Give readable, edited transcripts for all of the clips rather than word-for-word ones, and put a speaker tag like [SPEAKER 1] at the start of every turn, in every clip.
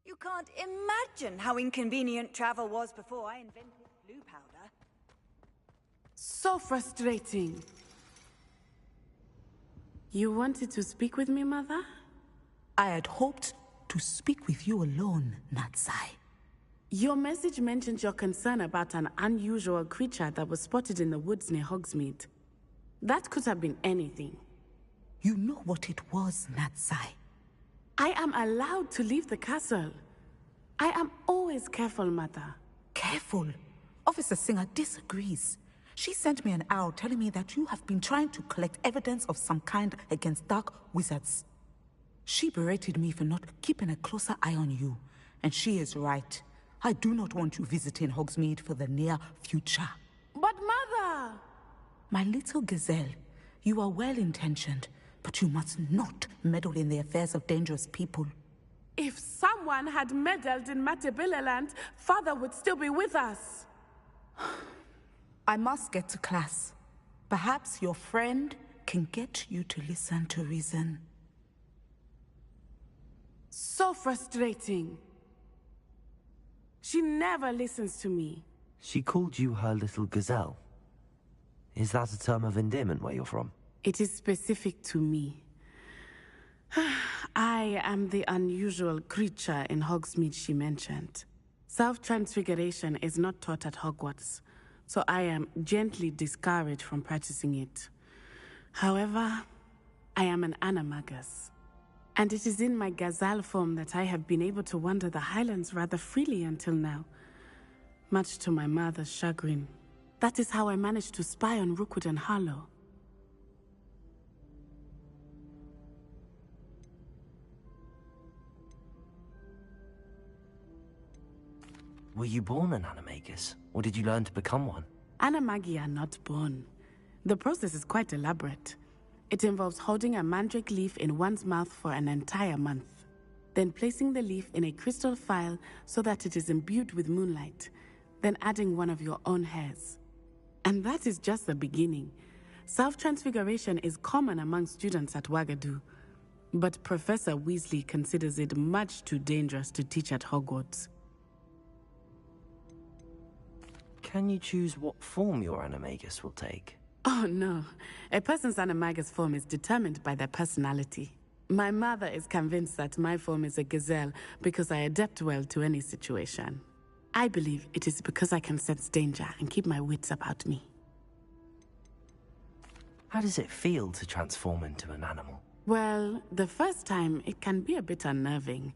[SPEAKER 1] You can't imagine how inconvenient travel was before I invented blue powder.
[SPEAKER 2] So frustrating. You wanted to speak with me, Mother?
[SPEAKER 3] I had hoped to speak with you alone, Natsai.
[SPEAKER 2] Your message mentioned your concern about an unusual creature that was spotted in the woods near Hogsmeade. That could have been anything.
[SPEAKER 3] You know what it was, Natsai.
[SPEAKER 2] I am allowed to leave the castle. I am always careful, Mother.
[SPEAKER 3] Careful? Officer Singer disagrees. She sent me an owl telling me that you have been trying to collect evidence of some kind against dark wizards. She berated me for not keeping a closer eye on you, and she is right. I do not want you visiting Hogsmeade for the near future.
[SPEAKER 2] But Mother!
[SPEAKER 3] My little gazelle, you are well-intentioned, but you must not meddle in the affairs of dangerous people.
[SPEAKER 2] If someone had meddled in Matabeleland, Father would still be with us.
[SPEAKER 3] I must get to class. Perhaps your friend can get you to listen to reason.
[SPEAKER 2] So frustrating. She never listens to me.
[SPEAKER 4] She called you her little gazelle. Is that a term of endearment where you're from?
[SPEAKER 2] It is specific to me. I am the unusual creature in Hogsmeade she mentioned. Self-transfiguration is not taught at Hogwarts, so I am gently discouraged from practicing it. However, I am an animagus, and it is in my gazelle form that I have been able to wander the Highlands rather freely until now, much to my mother's chagrin. That is how I managed to spy on Rookwood and Harlow.
[SPEAKER 4] Were you born an animagus, or did you learn to become one?
[SPEAKER 2] Animagi are not born. The process is quite elaborate. It involves holding a mandrake leaf in one's mouth for an entire month, then placing the leaf in a crystal phial so that it is imbued with moonlight, then adding one of your own hairs. And that is just the beginning. Self-transfiguration is common among students at Wagadu, but Professor Weasley considers it much too dangerous to teach at Hogwarts.
[SPEAKER 4] Can you choose what form your animagus will take?
[SPEAKER 2] Oh no, a person's animagus form is determined by their personality. My mother is convinced that my form is a gazelle because I adapt well to any situation. I believe it is because I can sense danger and keep my wits about me.
[SPEAKER 4] How does it feel to transform into an animal?
[SPEAKER 2] Well, the first time it can be a bit unnerving.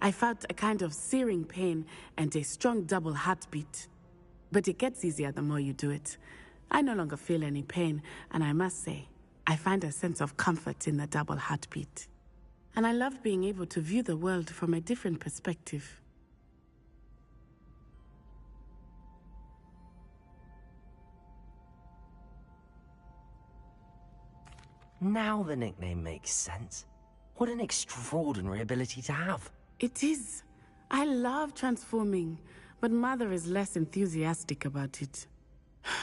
[SPEAKER 2] I felt a kind of searing pain and a strong double heartbeat. But it gets easier the more you do it. I no longer feel any pain, and I must say, I find a sense of comfort in the double heartbeat. And I love being able to view the world from a different perspective.
[SPEAKER 4] Now the nickname makes sense. What an extraordinary ability to have.
[SPEAKER 2] It is. I love transforming. But Mother is less enthusiastic about it.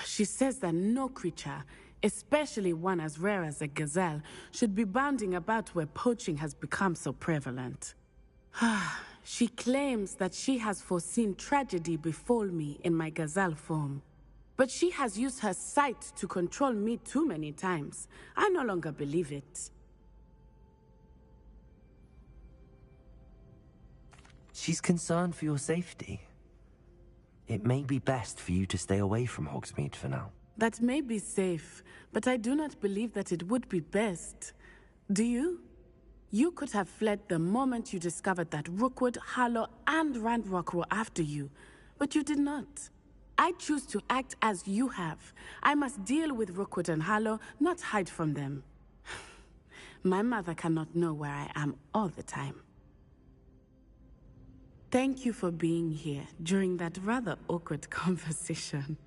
[SPEAKER 2] She says that no creature, especially one as rare as a gazelle, should be bounding about where poaching has become so prevalent. She claims that she has foreseen tragedy befall me in my gazelle form. But she has used her sight to control me too many times. I no longer believe it.
[SPEAKER 4] She's concerned for your safety. It may be best for you to stay away from Hogsmeade for now.
[SPEAKER 2] That may be safe, but I do not believe that it would be best. Do you? You could have fled the moment you discovered that Rookwood, Harlow, and Ranrock were after you, but you did not. I choose to act as you have. I must deal with Rookwood and Harlow, not hide from them. My mother cannot know where I am all the time. Thank you for being here during that rather awkward conversation.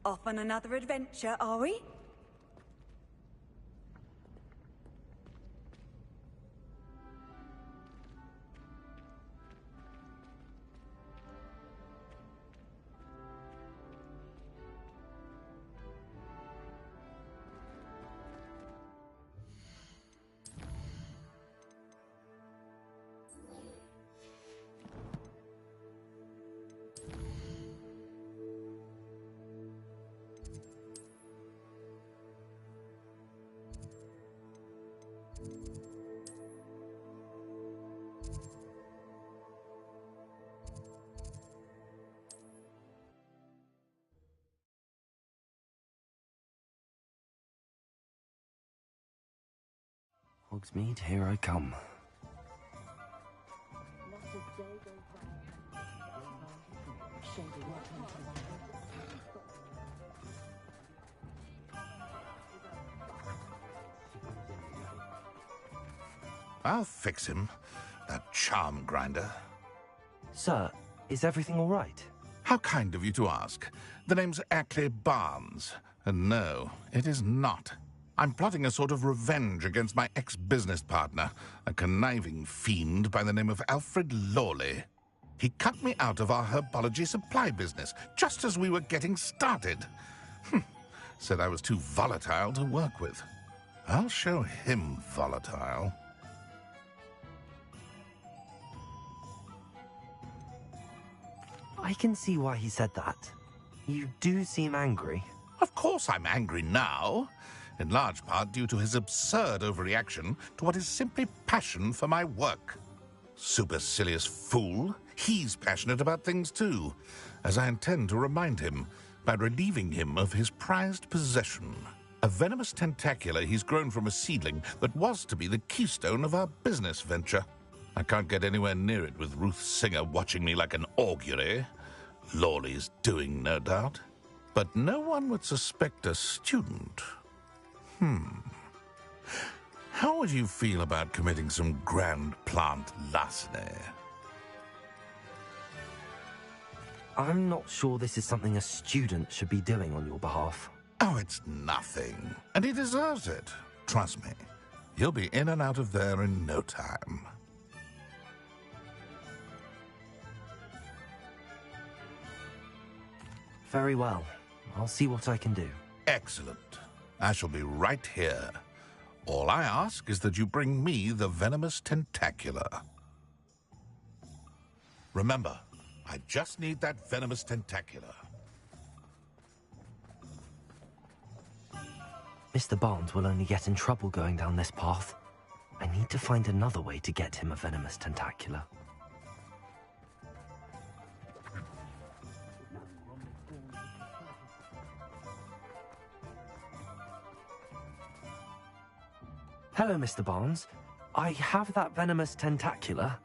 [SPEAKER 1] Off on another adventure, are we?
[SPEAKER 4] Hogsmeade, here I come.
[SPEAKER 5] I'll fix him, that charm grinder.
[SPEAKER 4] Sir, is everything all right?
[SPEAKER 5] How kind of you to ask. The name's Ackley Barnes, and no, it is not. I'm plotting a sort of revenge against my ex-business partner, a conniving fiend by the name of Alfred Lawley. He cut me out of our herbology supply business, just as we were getting started. Said I was too volatile to work with. I'll show him volatile.
[SPEAKER 4] I can see why he said that. You do seem angry.
[SPEAKER 5] Of course I'm angry now, in large part due to his absurd overreaction to what is simply passion for my work. Supercilious fool. He's passionate about things too, as I intend to remind him by relieving him of his prized possession. A venomous tentacula he's grown from a seedling that was to be the keystone of our business venture. I can't get anywhere near it with Ruth Singer watching me like an augury. Lawley's doing, no doubt. But no one would suspect a student. How would you feel about committing some grand plant larceny?
[SPEAKER 4] I'm not sure this is something a student should be doing on your behalf.
[SPEAKER 5] Oh, it's nothing. And he deserves it. Trust me. He'll be in and out of there in no time.
[SPEAKER 4] Very well. I'll see what I can do.
[SPEAKER 5] Excellent. I shall be right here. All I ask is that you bring me the venomous tentacula. Remember, I just need that venomous tentacula.
[SPEAKER 4] Mr. Barnes will only get in trouble going down this path. I need to find another way to get him a venomous tentacula. Hello, Mr. Barnes. I have that venomous tentacula.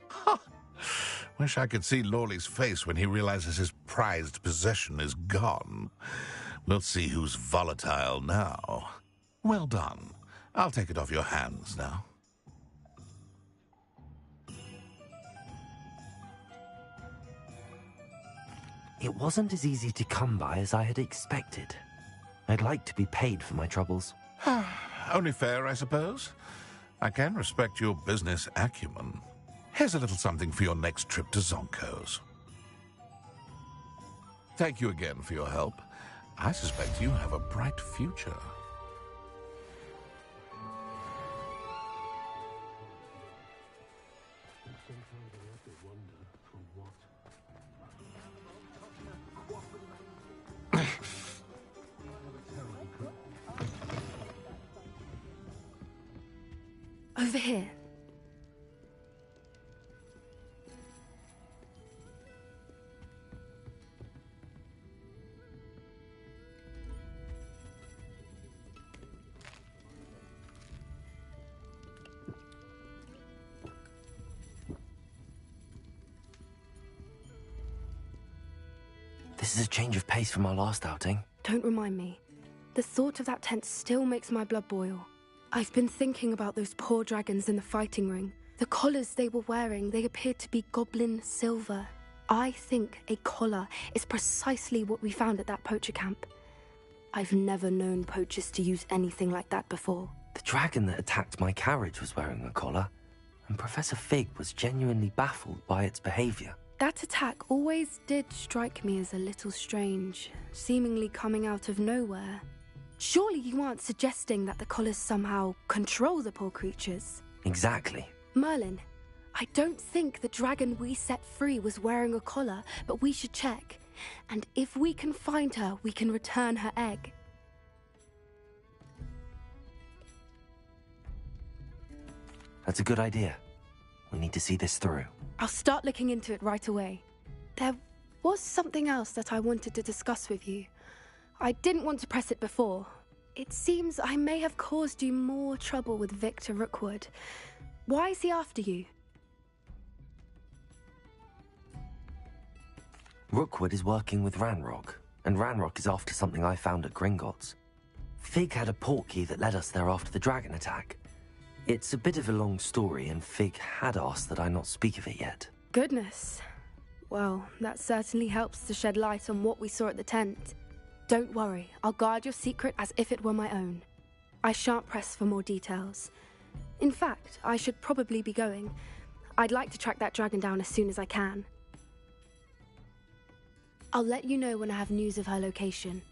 [SPEAKER 5] Wish I could see Lawley's face when he realizes his prized possession is gone. We'll see who's volatile now. Well done. I'll take it off your hands now.
[SPEAKER 4] It wasn't as easy to come by as I had expected. I'd like to be paid for my troubles.
[SPEAKER 5] Only fair, I suppose. I can respect your business acumen. Here's a little something for your next trip to Zonko's. Thank you again for your help. I suspect you have a bright future.
[SPEAKER 6] Over here.
[SPEAKER 4] This is a change of pace from our last outing.
[SPEAKER 6] Don't remind me. The thought of that tent still makes my blood boil. I've been thinking about those poor dragons in the fighting ring. The collars they were wearing, they appeared to be goblin silver. I think a collar is precisely what we found at that poacher camp. I've never known poachers to use anything like that before.
[SPEAKER 4] The dragon that attacked my carriage was wearing a collar, and Professor Fig was genuinely baffled by its behavior.
[SPEAKER 6] That attack always did strike me as a little strange, seemingly coming out of nowhere. Surely you aren't suggesting that the collars somehow control the poor creatures?
[SPEAKER 4] Exactly.
[SPEAKER 6] Merlin, I don't think the dragon we set free was wearing a collar, but we should check. And if we can find her, we can return her egg.
[SPEAKER 4] That's a good idea. We need to see this through.
[SPEAKER 6] I'll start looking into it right away. There was something else that I wanted to discuss with you. I didn't want to press it before, It seems I may have caused you more trouble with Victor Rookwood. Why is he after you?
[SPEAKER 4] Rookwood is working with Ranrock, and Ranrock is after something I found at Gringotts. Fig had a portkey that led us there after the dragon attack. It's a bit of a long story, and Fig had asked that I not speak of it yet.
[SPEAKER 6] Goodness. Well, that certainly helps to shed light on what we saw at the tent. Don't worry, I'll guard your secret as if it were my own. I shan't press for more details. In fact, I should probably be going. I'd like to track that dragon down as soon as I can. I'll let you know when I have news of her location.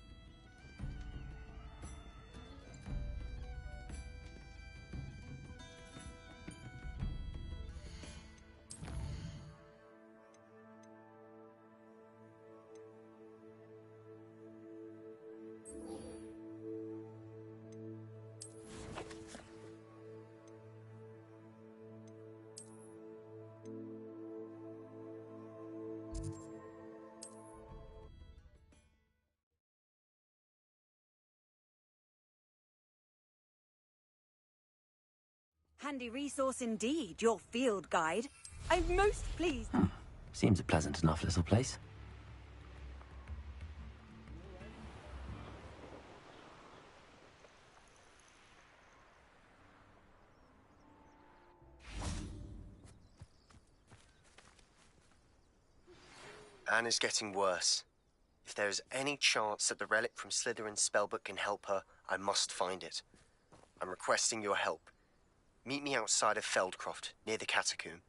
[SPEAKER 1] Handy resource indeed, your field guide. I'm most pleased.
[SPEAKER 4] Seems a pleasant enough little place.
[SPEAKER 7] Anne is getting worse. If there is any chance that the relic from Slytherin's spellbook can help her, I must find it. I'm requesting your help. Meet me outside of Feldcroft, near the catacomb.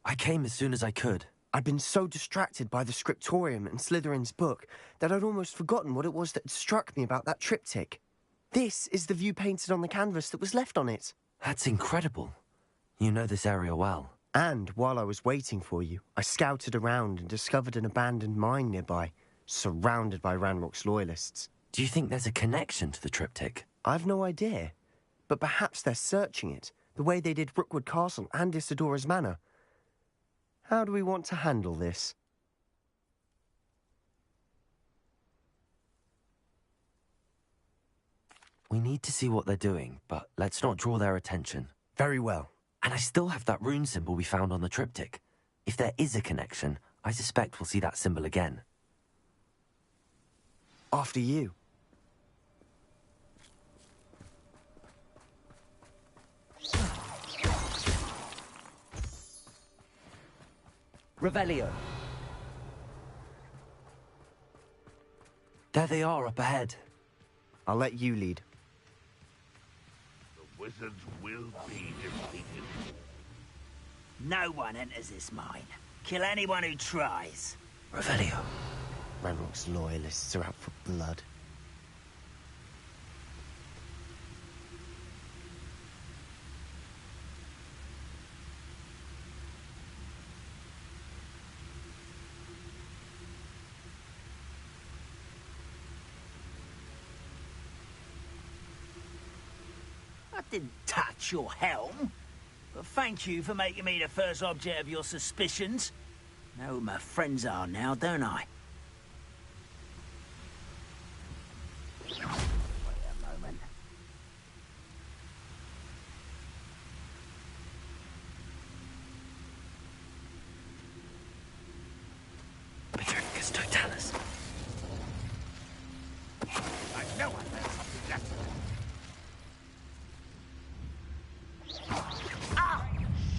[SPEAKER 4] I came as soon as I could.
[SPEAKER 7] I'd been so distracted by the scriptorium and Slytherin's book that I'd almost forgotten what it was that struck me about that triptych. This is the view painted on the canvas that was left on it.
[SPEAKER 4] That's incredible. You know this area well.
[SPEAKER 7] And while I was waiting for you, I scouted around and discovered an abandoned mine nearby, surrounded by Ranrock's loyalists.
[SPEAKER 4] Do you think there's a connection to the triptych?
[SPEAKER 7] I've no idea, but perhaps they're searching it, the way they did Rookwood Castle and Isidora's Manor. How do we want to handle this?
[SPEAKER 4] We need to see what they're doing, but let's not draw their attention.
[SPEAKER 7] Very well.
[SPEAKER 4] And I still have that rune symbol we found on the triptych. If there is a connection, I suspect we'll see that symbol again.
[SPEAKER 7] After you.
[SPEAKER 4] Revelio. There they are up ahead.
[SPEAKER 7] I'll let you lead.
[SPEAKER 8] The wizards will be defeated.
[SPEAKER 9] No one enters this mine. Kill anyone who tries.
[SPEAKER 4] Revelio.
[SPEAKER 7] Ranrock's loyalists are out for blood.
[SPEAKER 9] I didn't touch your helm. But thank you for making me the first object of your suspicions. Know who my friends are now, don't I? Wait a moment.
[SPEAKER 4] Petricus Totalis.
[SPEAKER 8] I know I learned something left.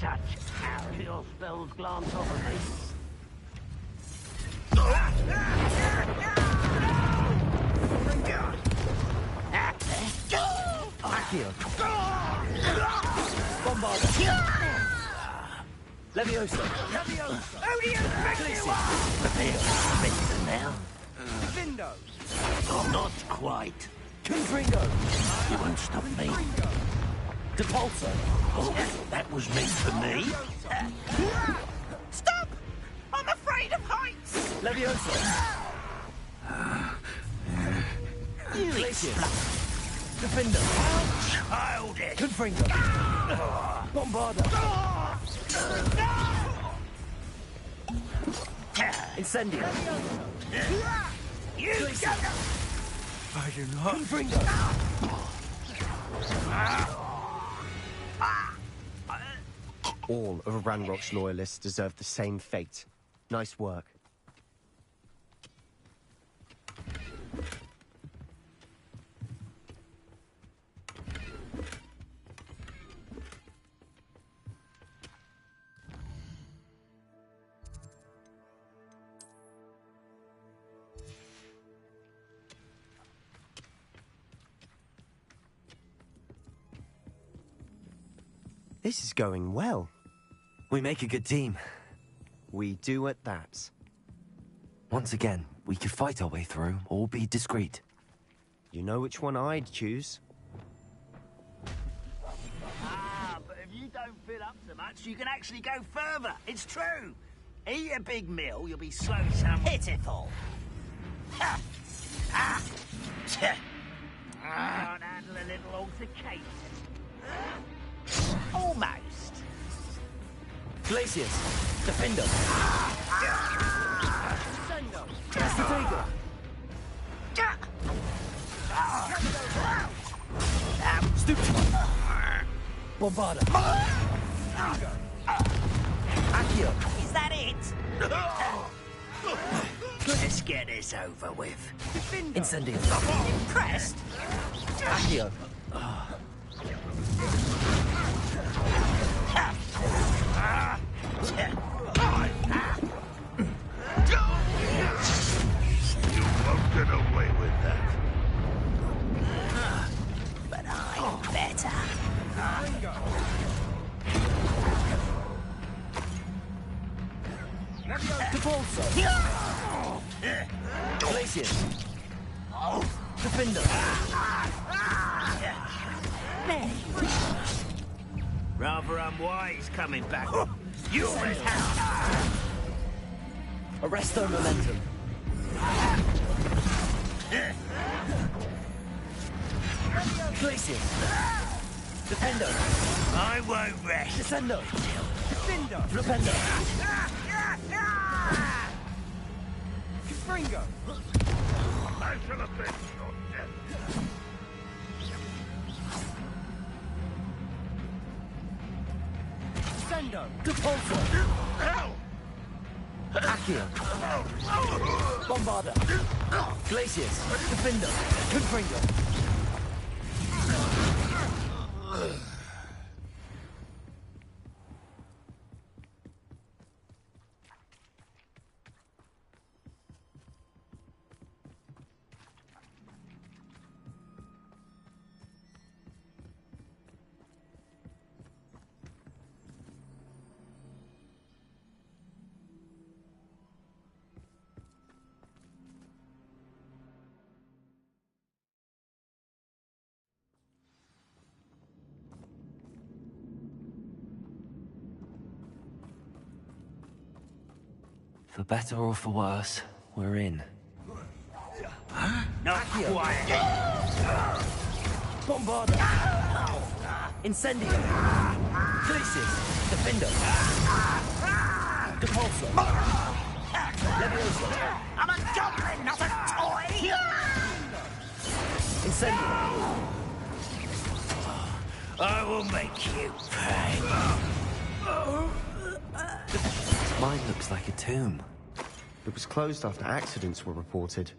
[SPEAKER 9] Such how your spells glance off of me.
[SPEAKER 4] Leviosa.
[SPEAKER 9] Now?
[SPEAKER 7] Vindo!
[SPEAKER 9] Oh, not quite.
[SPEAKER 4] Confringo.
[SPEAKER 9] You won't stop me.
[SPEAKER 4] Depulso.
[SPEAKER 9] Oh, that was meant for me. Stop! I'm afraid of heights.
[SPEAKER 4] Leviosa.
[SPEAKER 9] Glacius.
[SPEAKER 4] Defender.
[SPEAKER 9] Childish.
[SPEAKER 4] Confringo. Bombarda. Incendio.
[SPEAKER 9] You go! I do not.
[SPEAKER 4] Bring
[SPEAKER 7] All of Ranrock's loyalists deserve the same fate. Nice work. This is going well.
[SPEAKER 4] We make a good team.
[SPEAKER 7] We do at that.
[SPEAKER 4] Once again, we could fight our way through or be discreet.
[SPEAKER 7] You know which one I'd choose?
[SPEAKER 9] But if you don't fill up so much, you can actually go further. It's true. Eat a big meal, you'll be slow some pitiful. Ha! Ah! Can't handle a little altercation. Almost.
[SPEAKER 4] Glacius, defender. Castigator. Stupid. Bombarda. Accio.
[SPEAKER 9] Is that it? Let's get this over with.
[SPEAKER 4] Incendio.
[SPEAKER 9] Impressed?
[SPEAKER 4] Accio.
[SPEAKER 8] You won't get away with that.
[SPEAKER 9] But I'm better.
[SPEAKER 4] Depulso. Glacius. Defender.
[SPEAKER 9] Rather unwise coming back. You
[SPEAKER 4] Arresto momentum. Glacius. Defender.
[SPEAKER 9] I won't rest.
[SPEAKER 4] Descendo.
[SPEAKER 9] Defender.
[SPEAKER 4] Flipendo.
[SPEAKER 8] Fringo! I shall avenge your death.
[SPEAKER 4] Sendo. Depulso.
[SPEAKER 8] Hell!
[SPEAKER 4] Accio. Bombarda. Glacius. Defender. Confringo. For better or for worse, we're in.
[SPEAKER 9] Not quiet.
[SPEAKER 4] Bombarda! Incendio! Glacius! Defender! Depulso! Levioso!
[SPEAKER 9] I'm a goblin, not a toy!
[SPEAKER 4] Incendio!
[SPEAKER 9] I will make you pay.
[SPEAKER 4] Mine looks like a tomb.
[SPEAKER 7] It was closed after accidents were reported.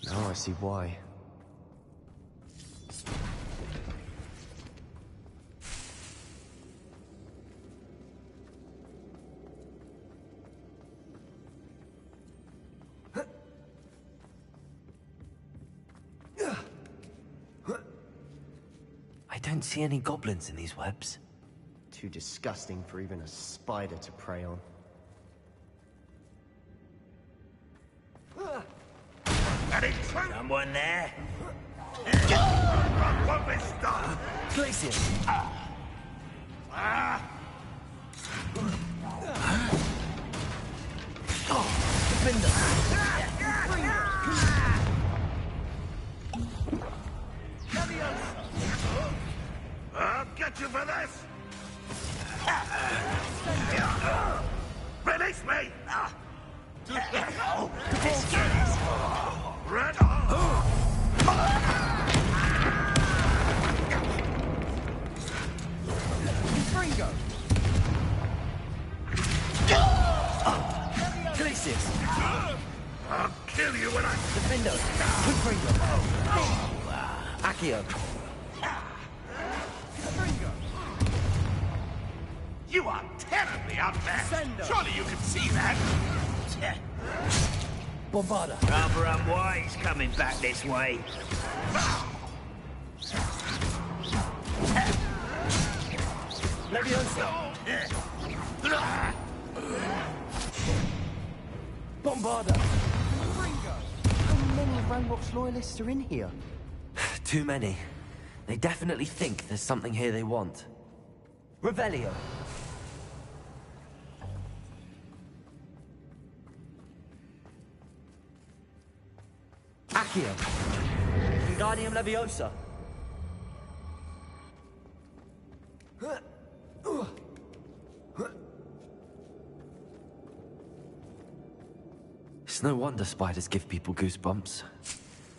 [SPEAKER 7] Now I see why.
[SPEAKER 4] I don't see any goblins in these webs.
[SPEAKER 7] Too disgusting for even a spider to prey on.
[SPEAKER 9] Someone there?
[SPEAKER 8] Won't be stopped!
[SPEAKER 4] Glacius! Defender!
[SPEAKER 8] I'll get you for this! Release me!
[SPEAKER 9] Let's get this.
[SPEAKER 4] Accio.
[SPEAKER 5] You are terribly outmatched. Surely you can see that.
[SPEAKER 9] Rather unwise coming back this way.
[SPEAKER 10] Leviosa! Bombarda!
[SPEAKER 7] How many Ranrock's loyalists are in here?
[SPEAKER 4] Too many. They definitely think there's something here they want. Revelio. Accio. Wingardium Leviosa. It's no wonder spiders give people goosebumps.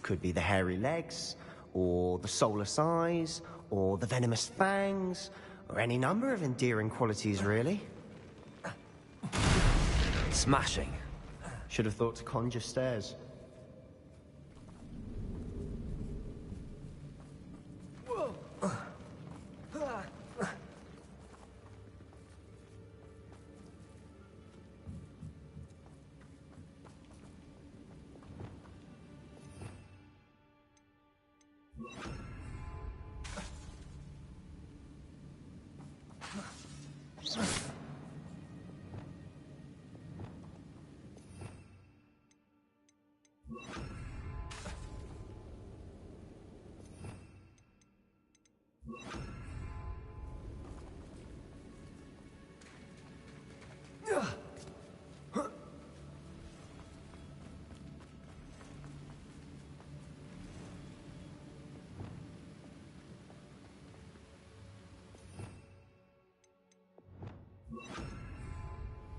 [SPEAKER 7] Could be the hairy legs, or the soulless eyes, or the venomous fangs, or any number of endearing qualities, really.
[SPEAKER 4] Smashing.
[SPEAKER 7] Should have thought to conjure stairs.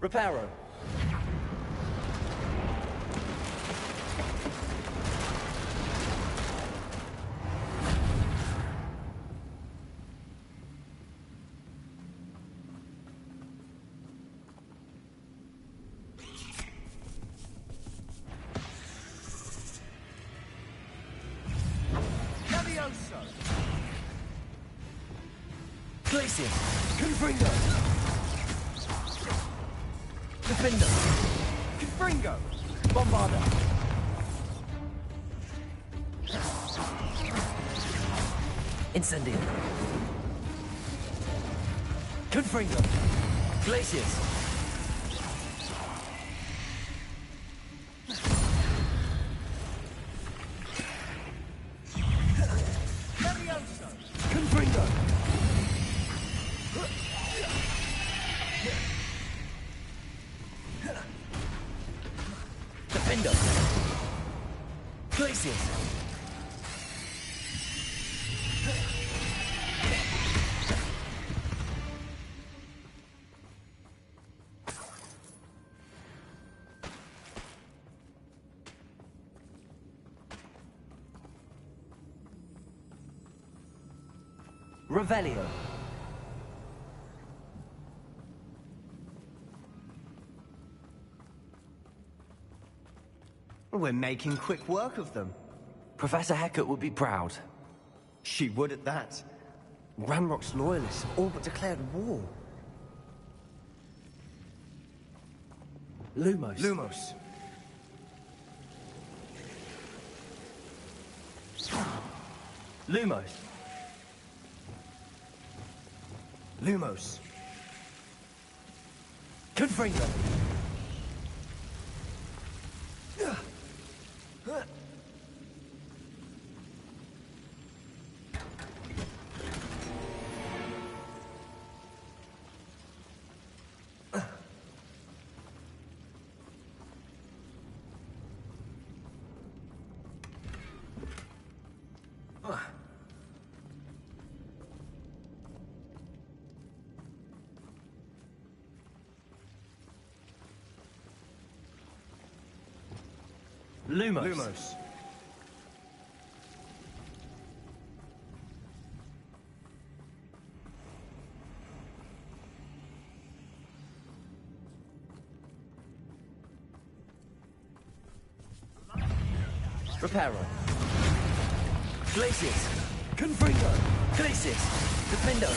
[SPEAKER 10] Reparo. Glacius. Confringo. Defender. Confringo. Bombarda.
[SPEAKER 4] Incendio.
[SPEAKER 10] Confringo.
[SPEAKER 4] Glacius.
[SPEAKER 10] Confringo. Defender. Glacius.
[SPEAKER 4] Revelio.
[SPEAKER 7] We're making quick work of them.
[SPEAKER 4] Professor Hecat would be proud.
[SPEAKER 7] She would at that. Ranrock's loyalists have all but declared war.
[SPEAKER 10] Lumos.
[SPEAKER 7] Lumos.
[SPEAKER 10] Lumos.
[SPEAKER 7] Lumos.
[SPEAKER 10] Confringo. Lumos.
[SPEAKER 7] Lumos.
[SPEAKER 10] Reparo. Glacius. Confringo. Glacius. Defendo.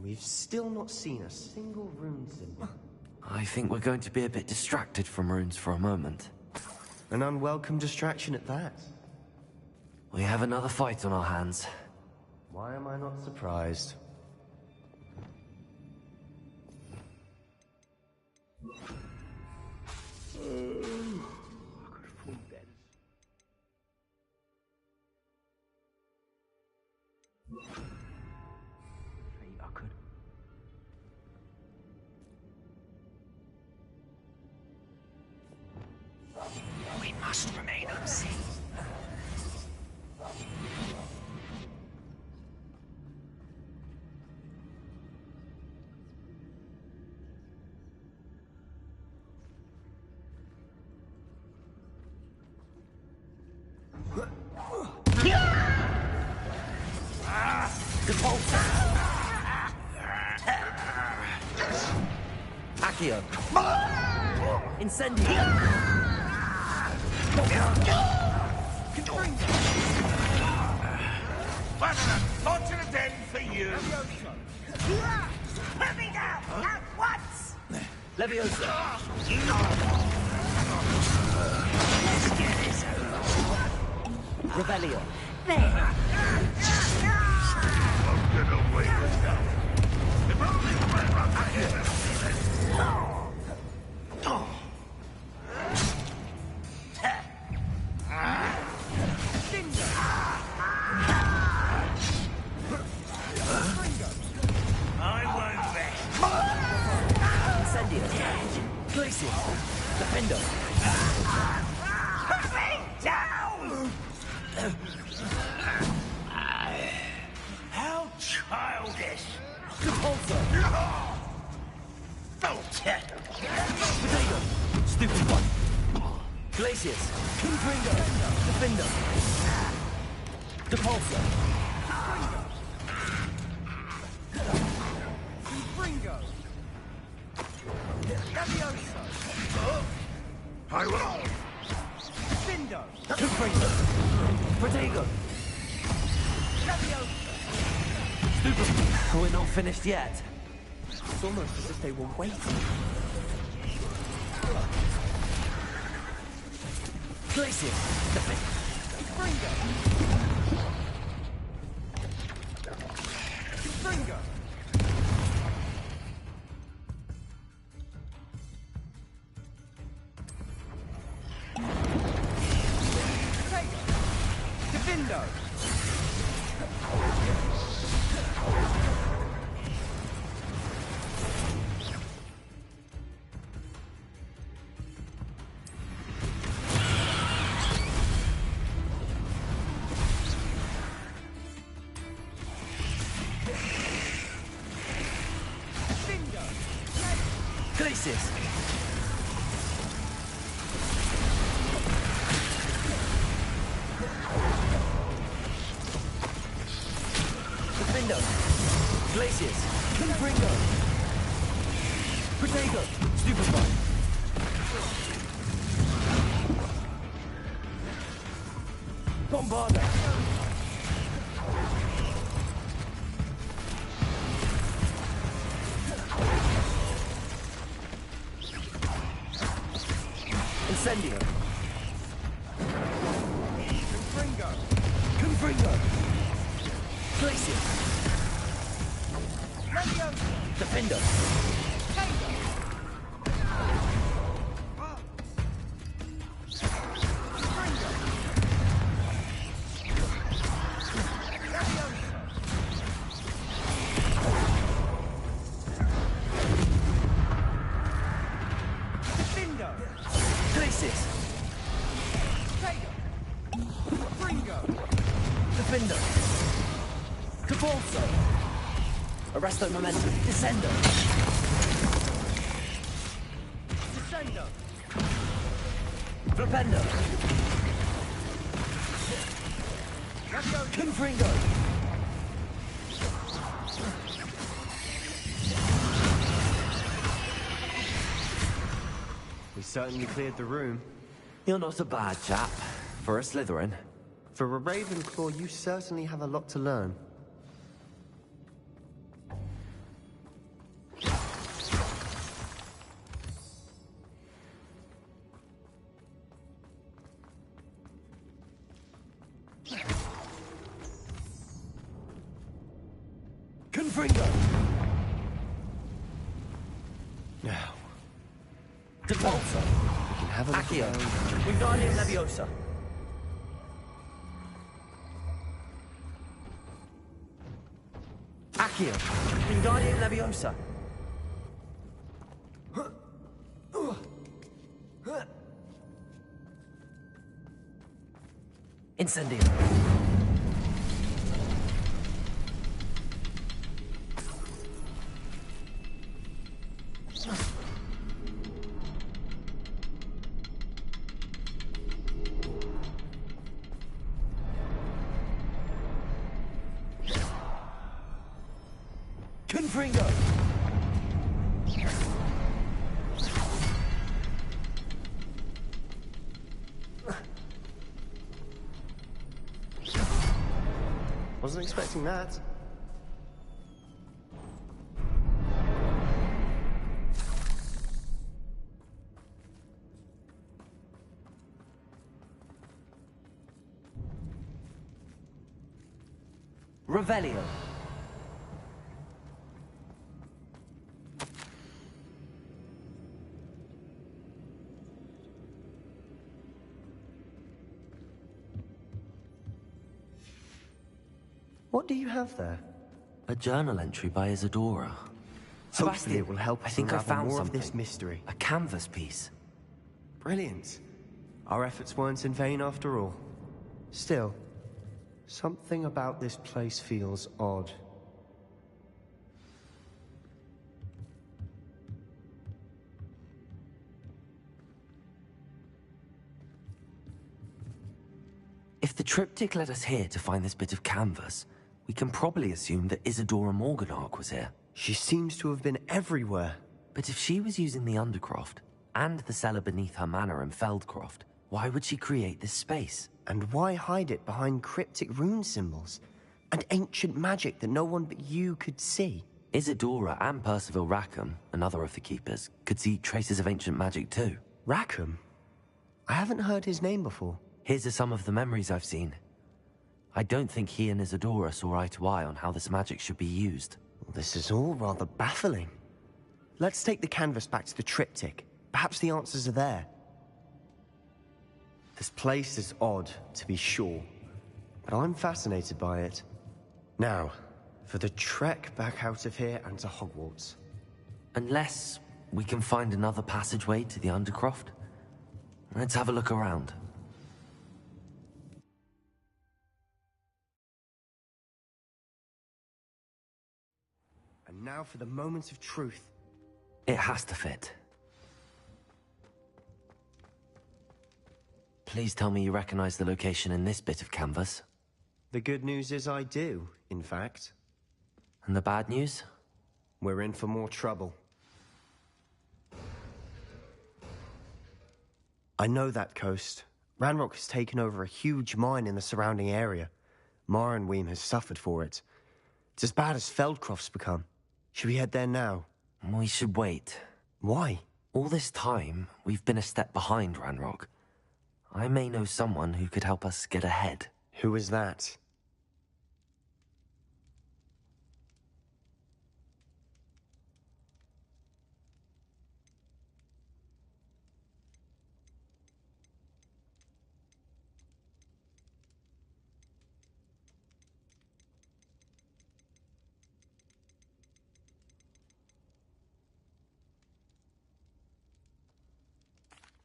[SPEAKER 11] We've still not seen a single rune symbol.
[SPEAKER 4] I think we're going to be a bit distracted from runes for a moment.
[SPEAKER 11] An unwelcome distraction at that.
[SPEAKER 4] We have another fight on our hands.
[SPEAKER 11] Why am I not surprised?
[SPEAKER 4] We must remain unseen.
[SPEAKER 10] Accio. Incendio.
[SPEAKER 8] What an unfortunate end for you!
[SPEAKER 9] Let me down! At once!
[SPEAKER 10] Leviosa.
[SPEAKER 9] Let's get this over.
[SPEAKER 10] Revelio.
[SPEAKER 9] There!
[SPEAKER 8] Won't get away with that. If only my brother had
[SPEAKER 10] Incendio. Glacius. Defendo.
[SPEAKER 9] Put me down! How childish!
[SPEAKER 10] Repulsor.
[SPEAKER 9] Vulture!
[SPEAKER 10] Potato. Stupid one. Glacius. Confringo. Defendo. Depulsor.
[SPEAKER 9] Confringo! Levioso!
[SPEAKER 8] I will.
[SPEAKER 9] Findo!
[SPEAKER 10] Confringo. Protego.
[SPEAKER 9] Levioso!
[SPEAKER 10] Stupid.
[SPEAKER 4] We're not finished yet.
[SPEAKER 10] It's almost as if they were waiting. Glacius.
[SPEAKER 9] Confringo! Confringo! Potato! Defendo!
[SPEAKER 10] Glacius. Defendo. Glacius. Confringo. Protego. Stupefy. Bombarda. Incendio.
[SPEAKER 9] Confringo!
[SPEAKER 10] Confringo. Glacius.
[SPEAKER 9] Levioso!
[SPEAKER 10] Defendo.
[SPEAKER 9] Potato! Confringo! Levioso! Defendo!
[SPEAKER 10] Glacius.
[SPEAKER 9] Potato! Confringo!
[SPEAKER 10] Defendo. Depulso. Arresto momentum. Descendo.
[SPEAKER 9] Descendo!
[SPEAKER 10] Flipendo.
[SPEAKER 9] Levioso!
[SPEAKER 10] Confringo.
[SPEAKER 11] certainly cleared the room.
[SPEAKER 4] You're not a bad chap. For a Slytherin.
[SPEAKER 11] For a Ravenclaw, you certainly have a lot to learn.
[SPEAKER 10] Confringo!
[SPEAKER 11] Now,
[SPEAKER 10] Depulso!
[SPEAKER 11] we can have a look
[SPEAKER 10] Accio!
[SPEAKER 11] around.
[SPEAKER 10] Wingardium Leviosa! Accio! Wingardium Leviosa! Incendio! Confringo!
[SPEAKER 11] Wasn't expecting that.
[SPEAKER 10] Revelio!
[SPEAKER 11] What do you have there?
[SPEAKER 4] A journal entry by Isadora.
[SPEAKER 11] Hopefully it will help
[SPEAKER 4] I
[SPEAKER 11] us
[SPEAKER 4] think I
[SPEAKER 11] unravel
[SPEAKER 4] found
[SPEAKER 11] more
[SPEAKER 4] something.
[SPEAKER 11] of this mystery.
[SPEAKER 4] A canvas piece.
[SPEAKER 11] Brilliant. Our efforts weren't in vain after all. Still, something about this place feels odd.
[SPEAKER 4] If the triptych led us here to find this bit of canvas, we can probably assume that Isadora Morganach was here.
[SPEAKER 11] She seems to have been everywhere.
[SPEAKER 4] But if she was using the Undercroft, and the cellar beneath her manor in Feldcroft, why would she create this space?
[SPEAKER 11] And why hide it behind cryptic rune symbols? And ancient magic that no one but you could see?
[SPEAKER 4] Isadora and Percival Rackham, another of the Keepers, could see traces of ancient magic too.
[SPEAKER 11] Rackham? I haven't heard his name before.
[SPEAKER 4] His are some of the memories I've seen. I don't think he and Isadora saw eye to eye on how this magic should be used.
[SPEAKER 11] This is all rather baffling. Let's take the canvas back to the triptych. Perhaps the answers are there. This place is odd, to be sure, but I'm fascinated by it. Now, for the trek back out of here and to Hogwarts.
[SPEAKER 4] Unless we can find another passageway to the Undercroft. Let's have a look around.
[SPEAKER 11] And now for the moment of truth.
[SPEAKER 4] It has to fit. Please tell me you recognize the location in this bit of canvas.
[SPEAKER 11] The good news is I do, in fact.
[SPEAKER 4] And the bad news?
[SPEAKER 11] We're in for more trouble. I know that coast. Ranrock has taken over a huge mine in the surrounding area. Mornweem has suffered for it. It's as bad as Feldcroft's become. Should we head there now?
[SPEAKER 4] We should wait.
[SPEAKER 11] Why?
[SPEAKER 4] All this time, we've been a step behind Ranrock. I may know someone who could help us get ahead.
[SPEAKER 11] Who is that?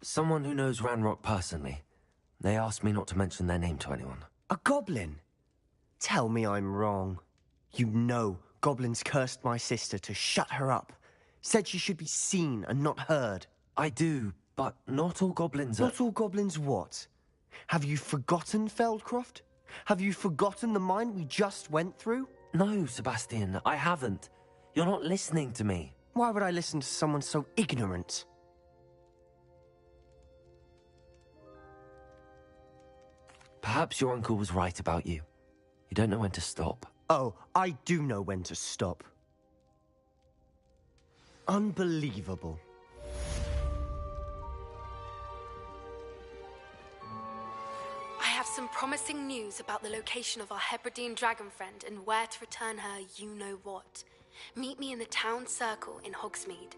[SPEAKER 4] Someone who knows Ranrock personally. They asked me not to mention their name to anyone.
[SPEAKER 11] A goblin? Tell me I'm wrong. You know goblins cursed my sister to shut her up. Said she should be seen and not heard.
[SPEAKER 4] I do, but not all goblins are...
[SPEAKER 11] Not all goblins what? Have you forgotten Feldcroft? Have you forgotten the mine we just went through?
[SPEAKER 4] No, Sebastian, I haven't. You're not listening to me.
[SPEAKER 11] Why would I listen to someone so ignorant?
[SPEAKER 4] Perhaps your uncle was right about you. You don't know when to stop.
[SPEAKER 11] Oh, I do know when to stop. Unbelievable.
[SPEAKER 6] I have some promising news about the location of our Hebridean dragon friend and where to return her you-know-what. Meet me in the town circle in Hogsmeade.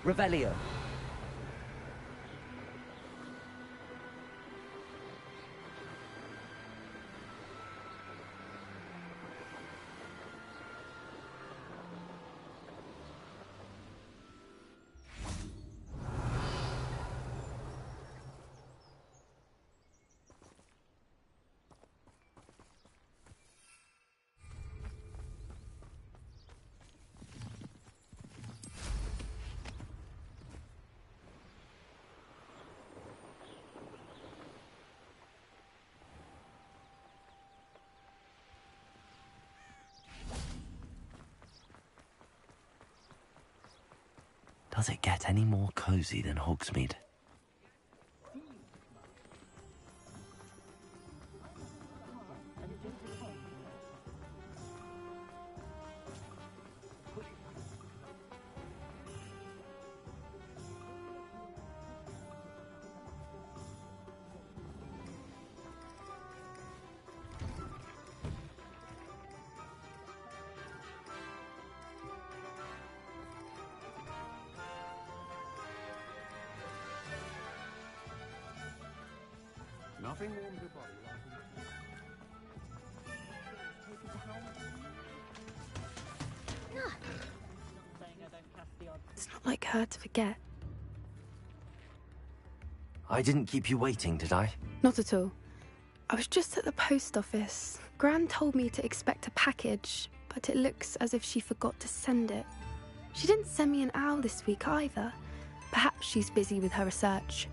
[SPEAKER 10] Revelio.
[SPEAKER 4] Does it get any more cozy than Hogsmeade?
[SPEAKER 12] Nothing warms your body like
[SPEAKER 6] It's not like her to forget.
[SPEAKER 4] I didn't keep you waiting, did I?
[SPEAKER 6] Not at all. I was just at the post office. Gran told me to expect a package, but it looks as if she forgot to send it. She didn't send me an owl this week either. Perhaps she's busy with her research.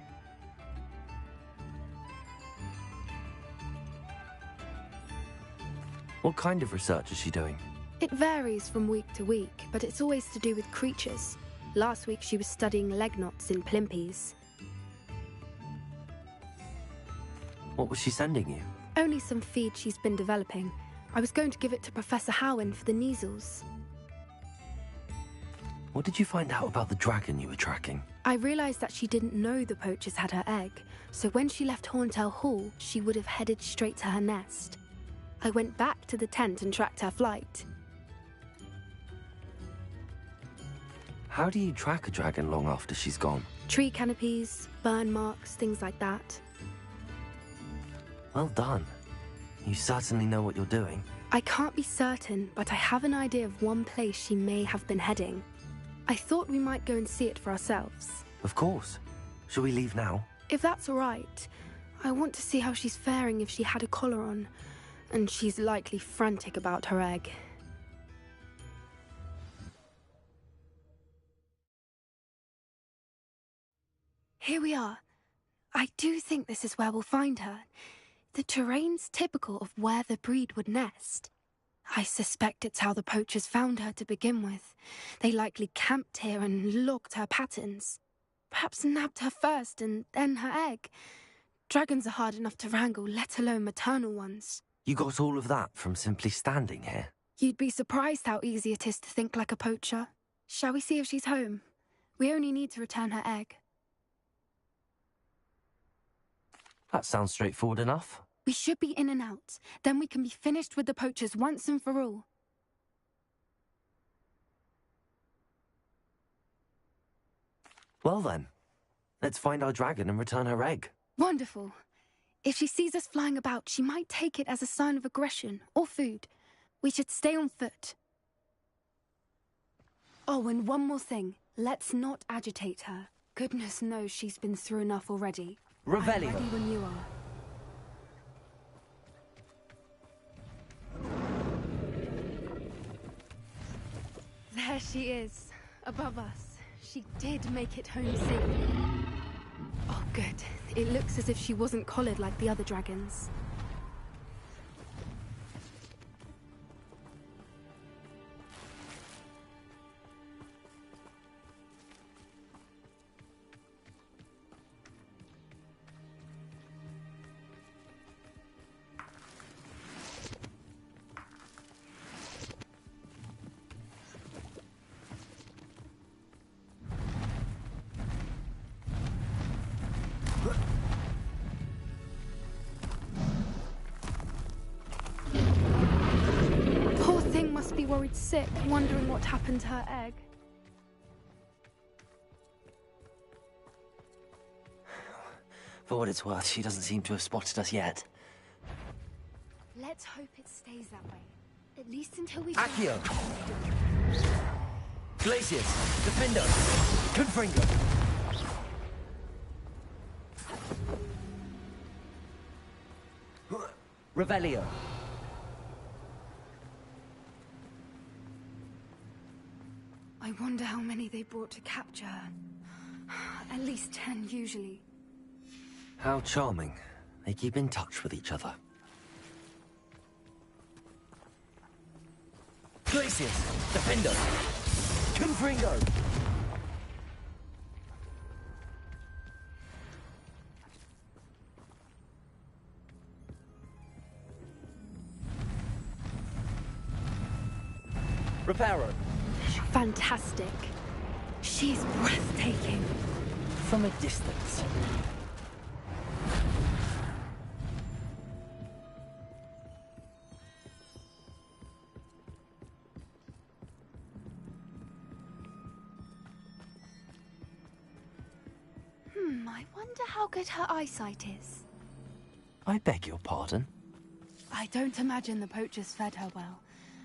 [SPEAKER 4] What kind of research is she doing?
[SPEAKER 6] It varies from week to week, but it's always to do with creatures. Last week she was studying leg knots in plimpies.
[SPEAKER 4] What was she sending you?
[SPEAKER 6] Only some feed she's been developing. I was going to give it to Professor Howin for the measles.
[SPEAKER 4] What did you find out about the dragon you were tracking?
[SPEAKER 6] I realised that she didn't know the poachers had her egg, so when she left Horntail Hall, she would have headed straight to her nest. I went back to the tent and tracked her flight.
[SPEAKER 4] How do you track a dragon long after she's gone?
[SPEAKER 6] Tree canopies, burn marks, things like that.
[SPEAKER 4] Well done. You certainly know what you're doing.
[SPEAKER 6] I can't be certain, but I have an idea of one place she may have been heading. I thought we might go and see it for ourselves.
[SPEAKER 4] Of course. Shall we leave now?
[SPEAKER 6] If that's all right, I want to see how she's faring if she had a collar on. And she's likely frantic about her egg. Here we are. I do think this is where we'll find her. The terrain's typical of where the breed would nest. I suspect it's how the poachers found her to begin with. They likely camped here and logged her patterns. Perhaps nabbed her first and then her egg. Dragons are hard enough to wrangle, let alone maternal ones.
[SPEAKER 4] You got all of that from simply standing here?
[SPEAKER 6] You'd be surprised how easy it is to think like a poacher. Shall we see if she's home? We only need to return her egg.
[SPEAKER 4] That sounds straightforward enough.
[SPEAKER 6] We should be in and out. Then we can be finished with the poachers once and for all.
[SPEAKER 4] Well then, let's find our dragon and return her egg.
[SPEAKER 6] Wonderful. If she sees us flying about, she might take it as a sign of aggression or food. We should stay on foot. Oh, and one more thing. Let's not agitate her. Goodness knows she's been through enough already.
[SPEAKER 10] Revelio.
[SPEAKER 6] I'm ready when you are. There she is, above us. She did make it home safely. Oh, good. It looks as if she wasn't collared like the other dragons. Worried sick, wondering what happened to her egg.
[SPEAKER 4] For what it's worth, she doesn't seem to have spotted us yet.
[SPEAKER 6] Let's hope it stays that way. At least until we...
[SPEAKER 10] Accio! Glacius! Defindo! Confringo! Revelio!
[SPEAKER 6] I wonder how many they brought to capture her. At least 10, usually.
[SPEAKER 4] How charming. They keep in touch with each other.
[SPEAKER 10] Glacius! Defindo! Confringo! Reparo!
[SPEAKER 6] Fantastic. She's breathtaking.
[SPEAKER 10] From a distance.
[SPEAKER 6] I wonder how good her eyesight is.
[SPEAKER 4] I beg your pardon?
[SPEAKER 6] I don't imagine the poachers fed her well.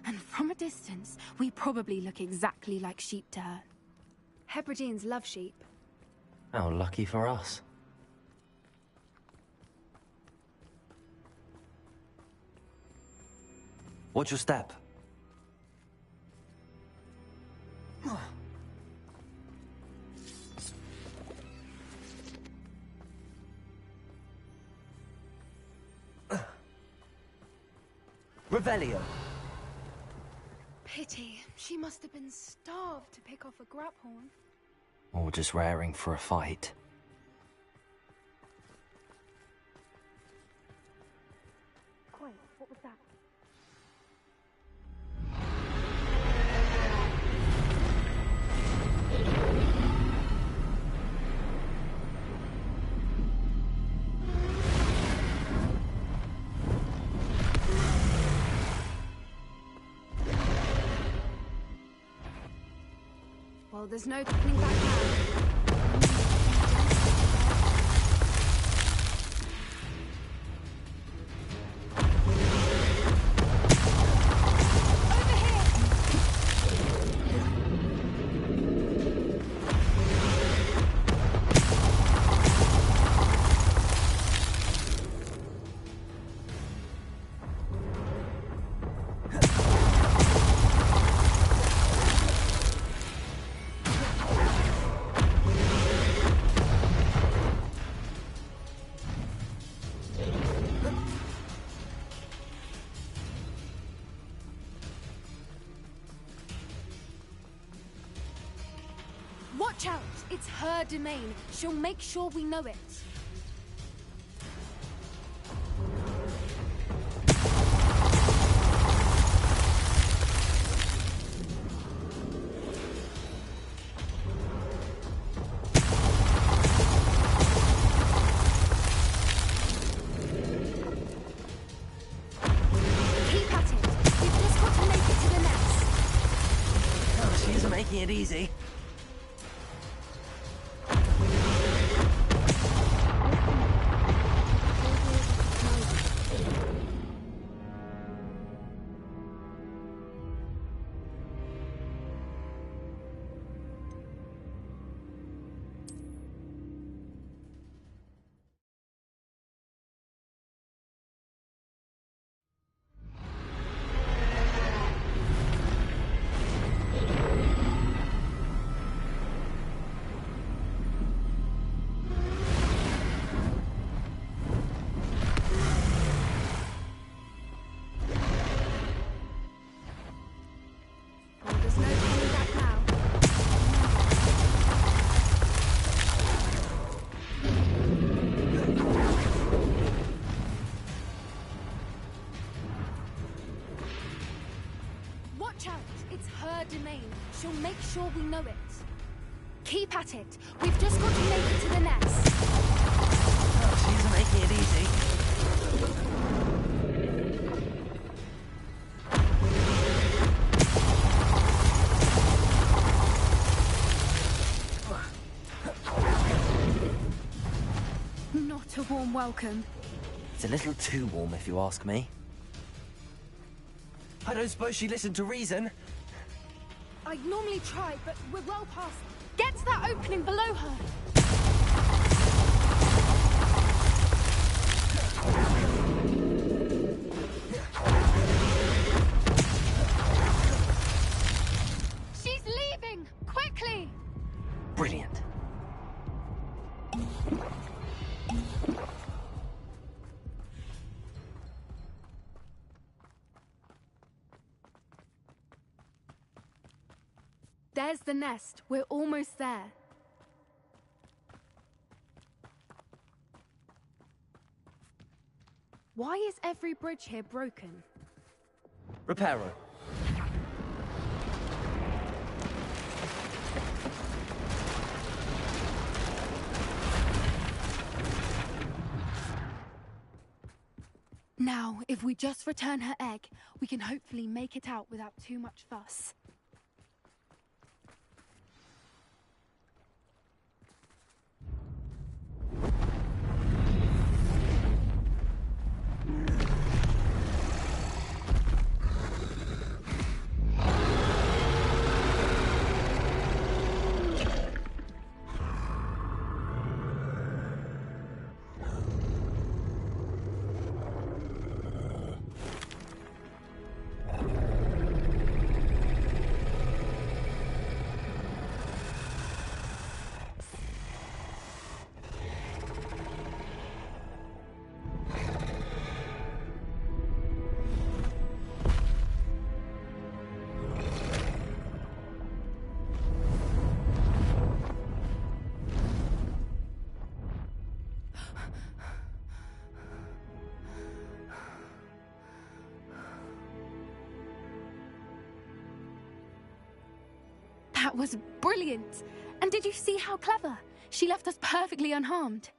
[SPEAKER 6] And from a distance, we probably look exactly like sheep to her. Hebrideans love sheep.
[SPEAKER 4] How lucky for us. Watch your step.
[SPEAKER 10] Revelio!
[SPEAKER 6] Pity. She must have been starved to pick off a graphorn.
[SPEAKER 4] Or just raring for a fight.
[SPEAKER 6] Quiet, what was that? Well, there's no turning back now. Watch out! It's her domain. She'll make sure we know it. Keep at it. We've just got to make it to the nest.
[SPEAKER 10] Oh, she isn't making it easy.
[SPEAKER 6] Well, there's no turning back now. Watch out! It's her domain. She'll make sure we know it. Keep at it. We've just got to make it to the nest.
[SPEAKER 10] Oh, she isn't making it easy.
[SPEAKER 6] Not a warm welcome.
[SPEAKER 10] It's a little too warm, if you ask me. I don't suppose she listened to reason.
[SPEAKER 6] I'd normally try, but we're well past. Get to that opening below her. She's leaving! Quickly!
[SPEAKER 10] Brilliant.
[SPEAKER 6] There's the nest. We're almost there. Why is every bridge here broken?
[SPEAKER 10] Reparo.
[SPEAKER 6] Now, if we just return her egg, we can hopefully make it out without too much fuss. That was brilliant! And did you see how clever? She left us perfectly unharmed.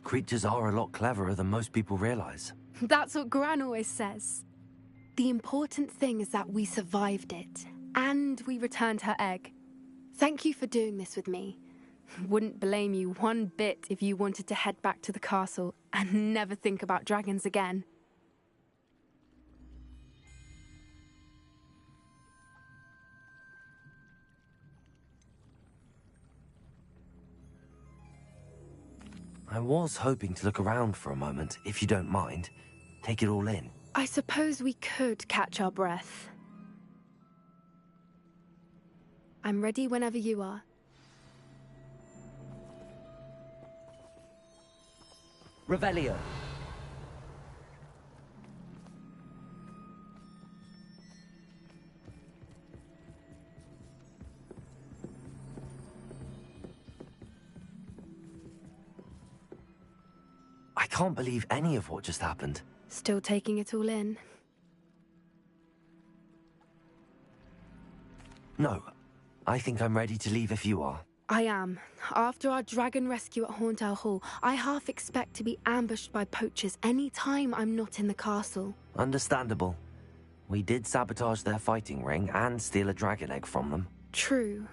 [SPEAKER 4] Creatures are a lot cleverer than most people realize.
[SPEAKER 6] That's what Gran always says. The important thing is that we survived it, and we returned her egg. Thank you for doing this with me. Wouldn't blame you one bit if you wanted to head back to the castle and never think about dragons again.
[SPEAKER 4] I was hoping to look around for a moment, if you don't mind. Take it all in.
[SPEAKER 6] I suppose we could catch our breath. I'm ready whenever you are.
[SPEAKER 10] Revelio.
[SPEAKER 4] I can't believe any of what just happened.
[SPEAKER 6] Still taking it all in?
[SPEAKER 4] No. I think I'm ready to leave if you are.
[SPEAKER 6] I am. After our dragon rescue at Hauntow Hall, I half expect to be ambushed by poachers any time I'm not in the castle.
[SPEAKER 4] Understandable. We did sabotage their fighting ring and steal a dragon egg from them.
[SPEAKER 6] True.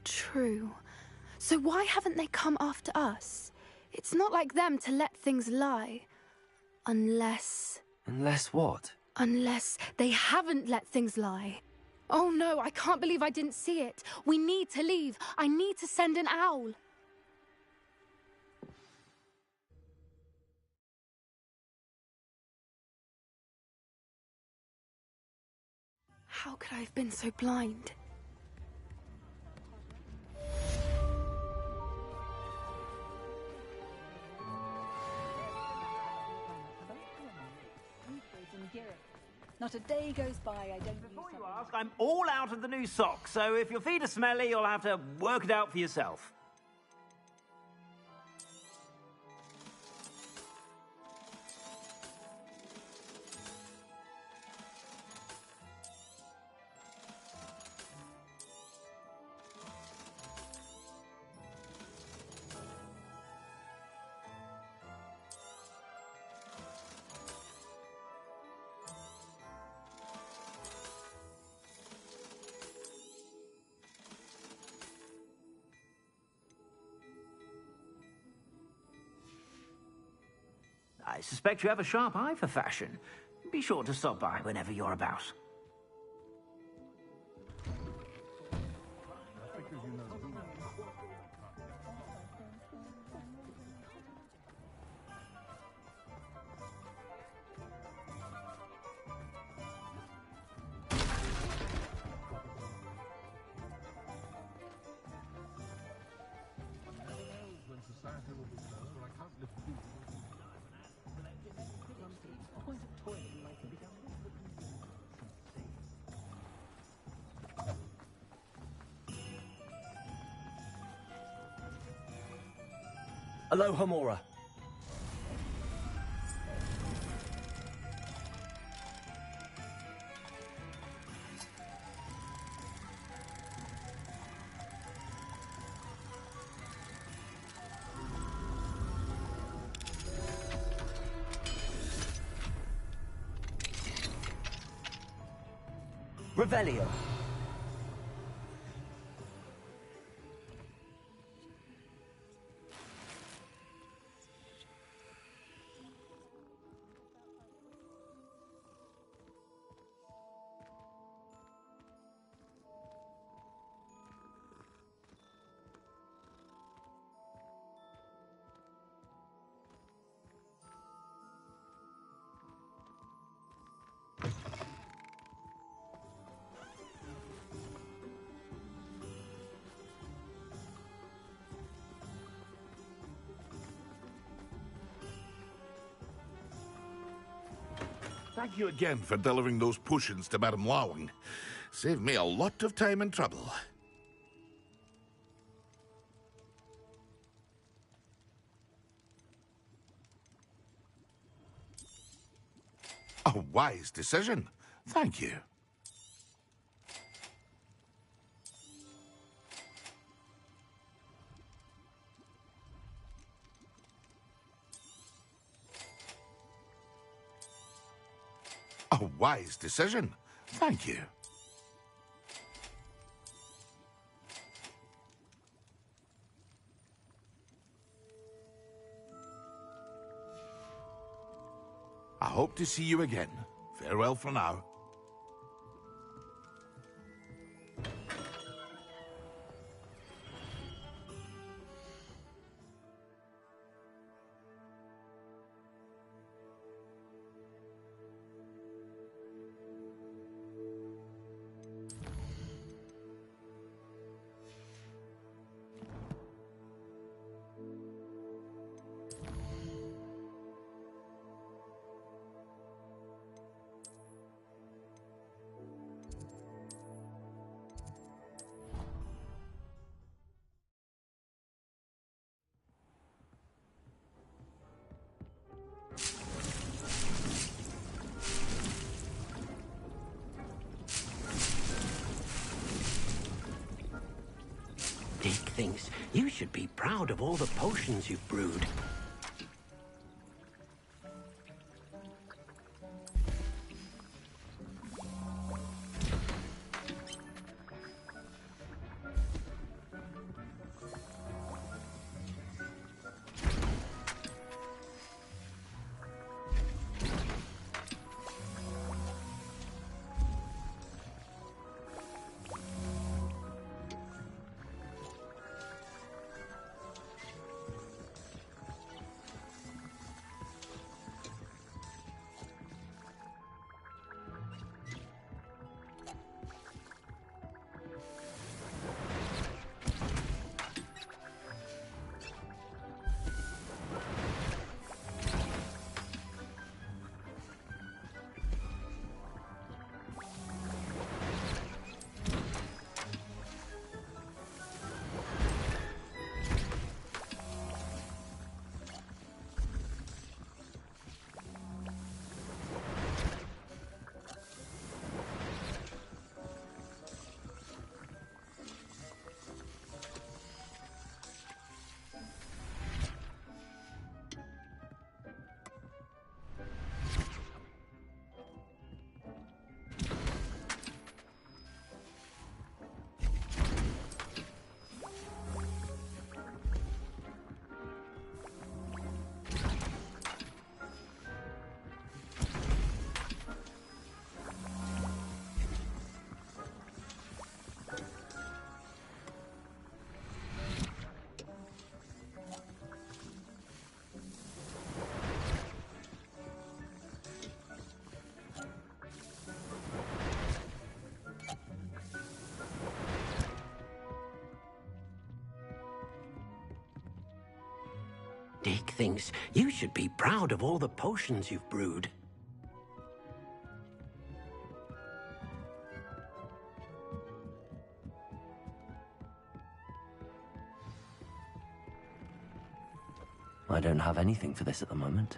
[SPEAKER 6] True. So why haven't they come after us? It's not like them to let things lie. Unless...
[SPEAKER 4] Unless what?
[SPEAKER 6] Unless they haven't let things lie. Oh no, I can't believe I didn't see it. We need to leave. I need to send an owl. How could I have been so blind?
[SPEAKER 12] Not a day goes by I don't...
[SPEAKER 9] Before you ask, I'm all out of the new socks, so if your feet are smelly, you'll have to work it out for yourself. I suspect you have a sharp eye for fashion. Be sure to stop by whenever you're about.
[SPEAKER 10] Aloha Mora. Revelio.
[SPEAKER 5] Thank you again for delivering those potions to Madame Lawing. Saved me a lot of time and trouble. A wise decision. Thank you. A wise decision. Thank you. I hope to see you again. Farewell for now.
[SPEAKER 13] Dick thinks you should be proud of all the potions you've brewed. Dick thinks you should be proud of all the potions you've brewed.
[SPEAKER 4] I don't have anything for this at the moment.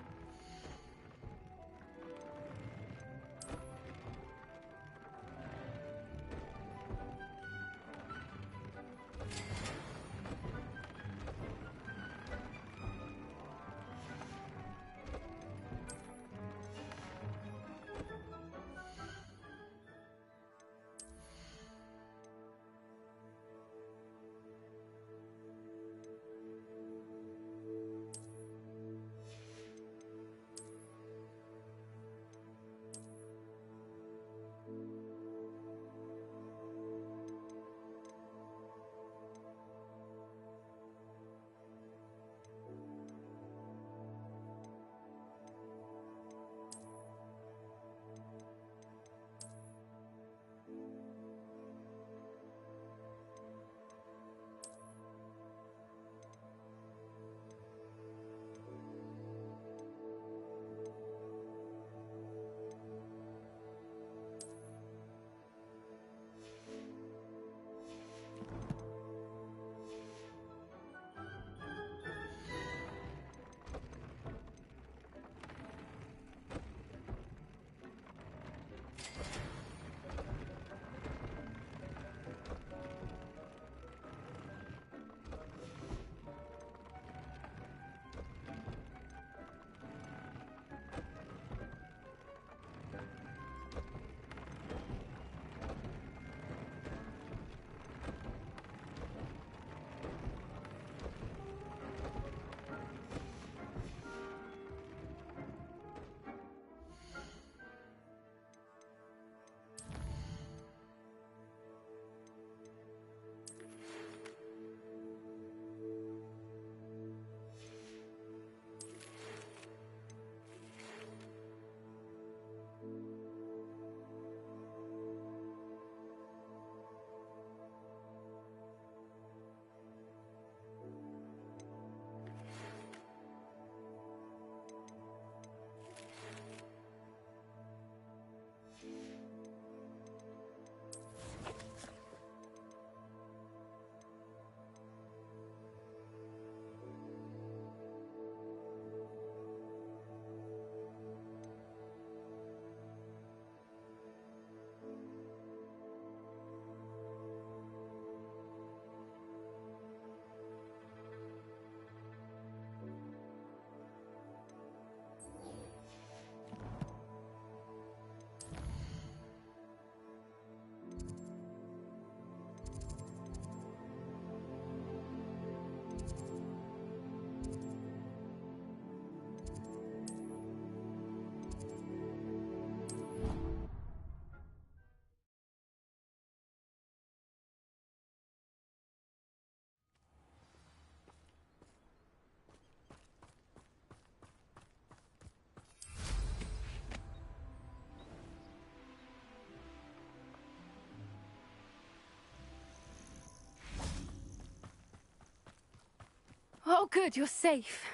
[SPEAKER 6] Oh, good, you're safe.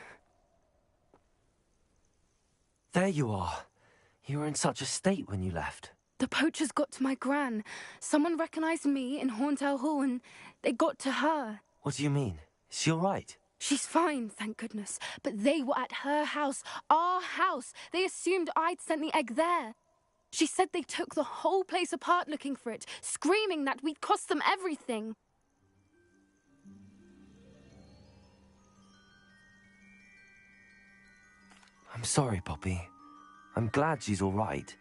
[SPEAKER 4] There you are. You were in such a state when you left.
[SPEAKER 6] The poachers got to my gran. Someone recognized me in Horntail Hall and they got to her.
[SPEAKER 4] What do you mean? Is she all right?
[SPEAKER 6] She's fine, thank goodness. But they were at her house, our house. They assumed I'd sent the egg there. She said they took the whole place apart looking for it, screaming that we'd cost them everything.
[SPEAKER 4] I'm sorry, Poppy. I'm glad she's all right.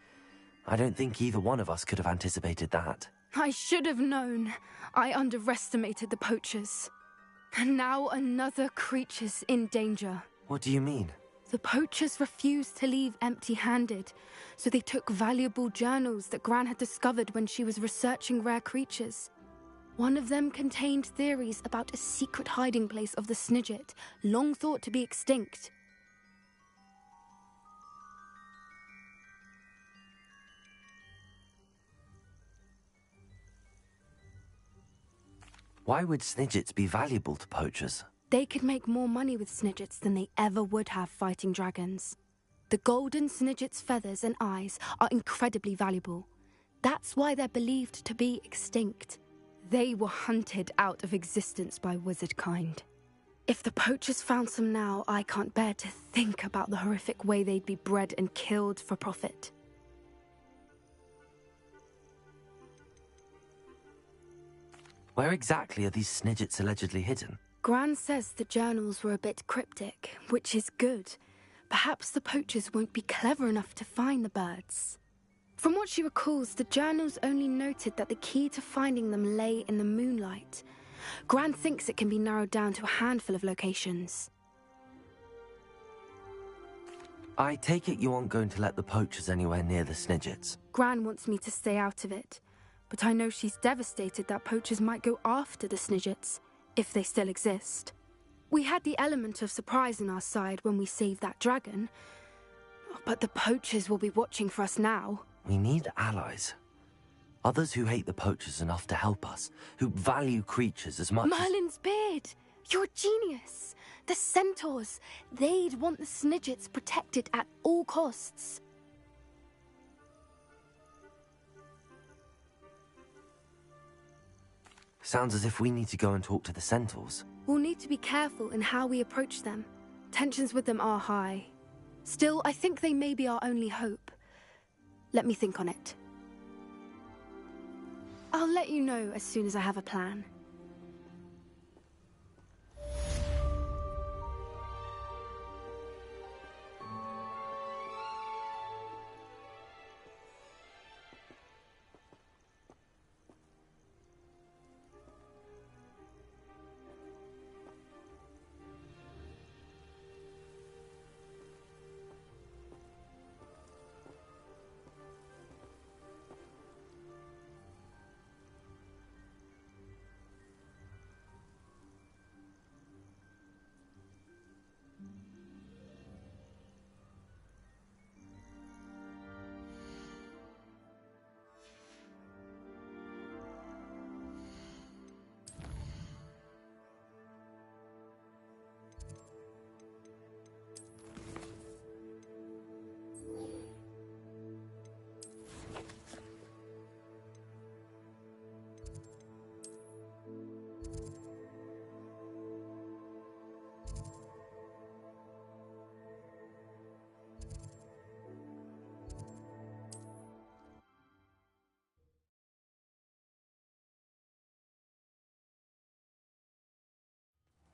[SPEAKER 4] I don't think either one of us could have anticipated that.
[SPEAKER 6] I should have known. I underestimated the poachers. And now another creature's in danger.
[SPEAKER 4] What do you mean?
[SPEAKER 6] The poachers refused to leave empty-handed, so they took valuable journals that Gran had discovered when she was researching rare creatures. One of them contained theories about a secret hiding place of the Snidget, long thought to be extinct.
[SPEAKER 4] Why would Snidgets be valuable to poachers?
[SPEAKER 6] They could make more money with Snidgets than they ever would have fighting dragons. The golden Snidget's feathers and eyes are incredibly valuable. That's why they're believed to be extinct. They were hunted out of existence by wizard kind. If the poachers found some now, I can't bear to think about the horrific way they'd be bred and killed for profit.
[SPEAKER 4] Where exactly are these Snidgets allegedly hidden?
[SPEAKER 6] Gran says the journals were a bit cryptic, which is good. Perhaps the poachers won't be clever enough to find the birds. From what she recalls, the journals only noted that the key to finding them lay in the moonlight. Gran thinks it can be narrowed down to a handful of locations.
[SPEAKER 4] I take it you aren't going to let the poachers anywhere near the Snidgets.
[SPEAKER 6] Gran wants me to stay out of it, but I know she's devastated that poachers might go after the Snidgets, if they still exist. We had the element of surprise on our side when we saved that dragon, but the poachers will be watching for us now.
[SPEAKER 4] We need allies. Others who hate the poachers enough to help us, who value creatures as much
[SPEAKER 6] Merlin's beard! You're a genius! The centaurs! They'd want the Snidgets protected at all costs.
[SPEAKER 4] Sounds as if we need to go and talk to the centaurs.
[SPEAKER 6] We'll need to be careful in how we approach them. Tensions with them are high. Still, I think they may be our only hope. Let me think on it. I'll let you know as soon as I have a plan.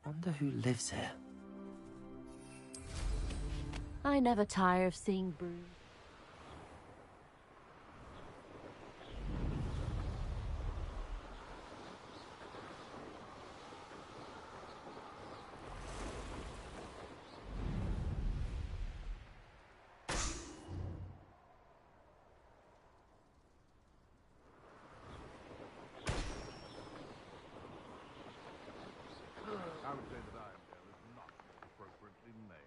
[SPEAKER 4] Wonder who lives here.
[SPEAKER 14] I never tire of seeing Brood.
[SPEAKER 8] I would say that I is not appropriately named.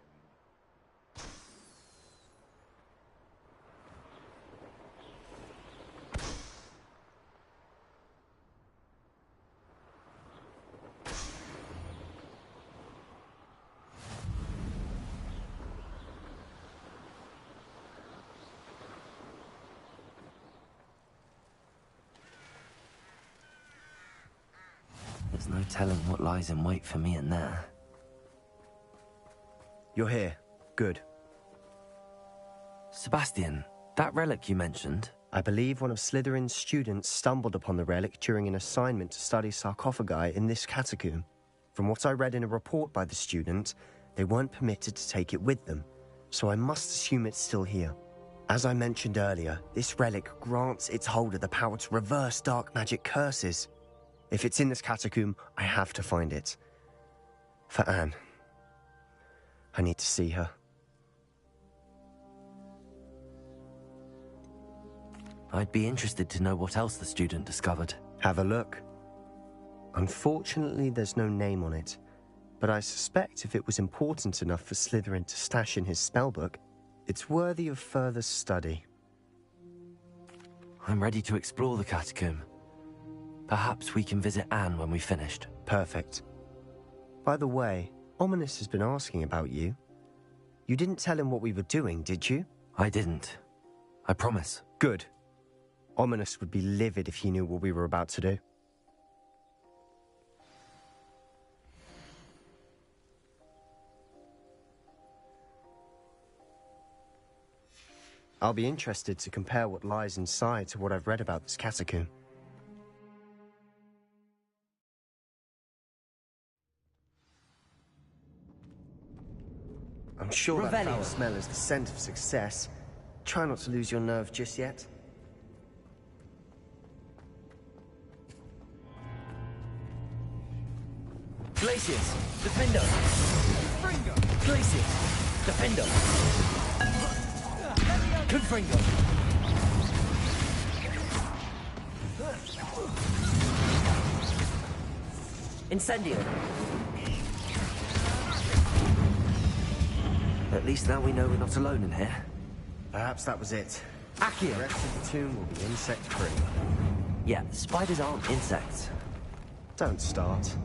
[SPEAKER 4] There's no telling what lies in wait for me in there.
[SPEAKER 11] You're here. Good.
[SPEAKER 4] Sebastian, that relic you mentioned...
[SPEAKER 11] I believe one of Slytherin's students stumbled upon the relic during an assignment to study sarcophagi in this catacomb. From what I read in a report by the student, they weren't permitted to take it with them, so I must assume it's still here. As I mentioned earlier, this relic grants its holder the power to reverse dark magic curses. If it's in this catacomb, I have to find it. For Anne. I need to see her.
[SPEAKER 4] I'd be interested to know what else the student discovered.
[SPEAKER 11] Have a look. Unfortunately, there's no name on it, but I suspect if it was important enough for Slytherin to stash in his spellbook, it's worthy of further study.
[SPEAKER 4] I'm ready to explore the catacomb. Perhaps we can visit Anne when we've finished.
[SPEAKER 11] Perfect. By the way, Ominous has been asking about you. You didn't tell him what we were doing, did you?
[SPEAKER 4] I didn't. I promise.
[SPEAKER 11] Good. Ominous would be livid if he knew what we were about to do. I'll be interested to compare what lies inside to what I've read about this catacomb. I'm sure that foul smell is the scent of success. Try not to lose your nerve just yet.
[SPEAKER 10] Glacius, Defendo! Glacius, Defendo! Confringo! Incendio!
[SPEAKER 4] At least now we know we're not alone in here.
[SPEAKER 11] Perhaps that was it.
[SPEAKER 10] Accio!
[SPEAKER 11] The rest of the tomb will be insect-free.
[SPEAKER 4] Yeah, spiders aren't insects.
[SPEAKER 11] Don't start.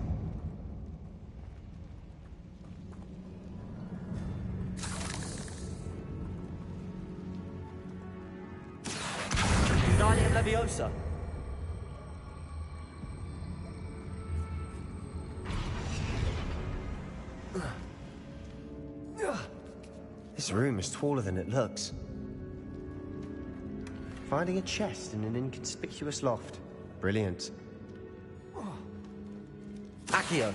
[SPEAKER 10] Leviosa.
[SPEAKER 11] This room is taller than it looks. Finding a chest in an inconspicuous loft. Brilliant.
[SPEAKER 10] Accio.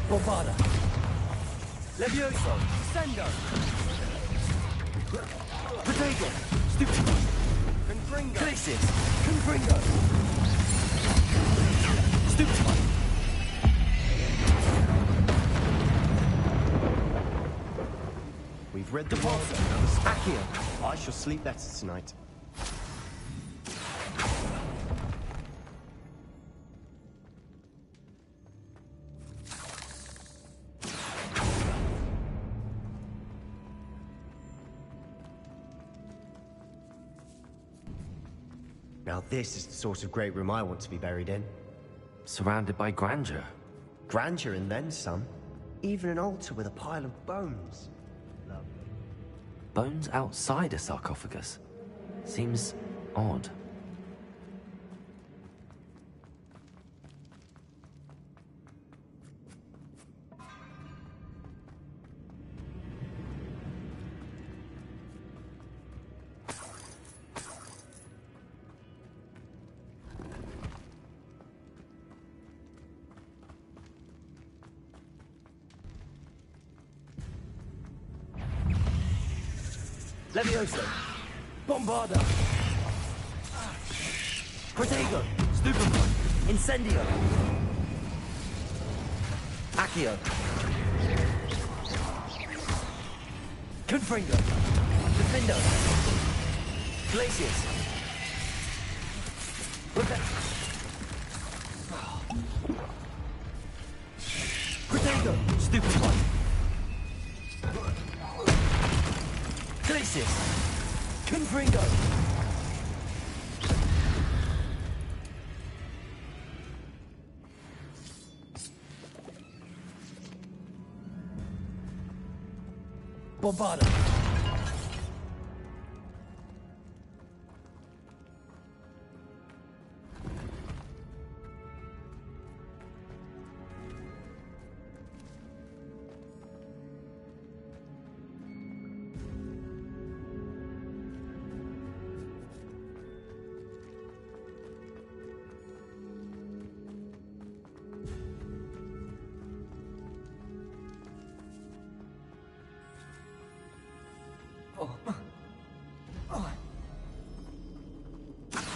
[SPEAKER 10] Bombarda. Levioso. Sendo. Protego. Stupid. Confringo. Glacius. Confringo. Stupid.
[SPEAKER 11] We've read the
[SPEAKER 10] Deposit. Accio.
[SPEAKER 11] I shall sleep better tonight. Now this is the sort of great room I want to be buried in.
[SPEAKER 4] Surrounded by grandeur.
[SPEAKER 11] Grandeur and then some. Even an altar with a pile of bones. Lovely.
[SPEAKER 4] Bones outside a sarcophagus? Seems odd.
[SPEAKER 10] Levioso. Bombarda. Protego. Stupefy. Incendio. Accio. Confringo. Defendo. Glacius. Protego. Stupefy. Glacius! Confringo! Bombada.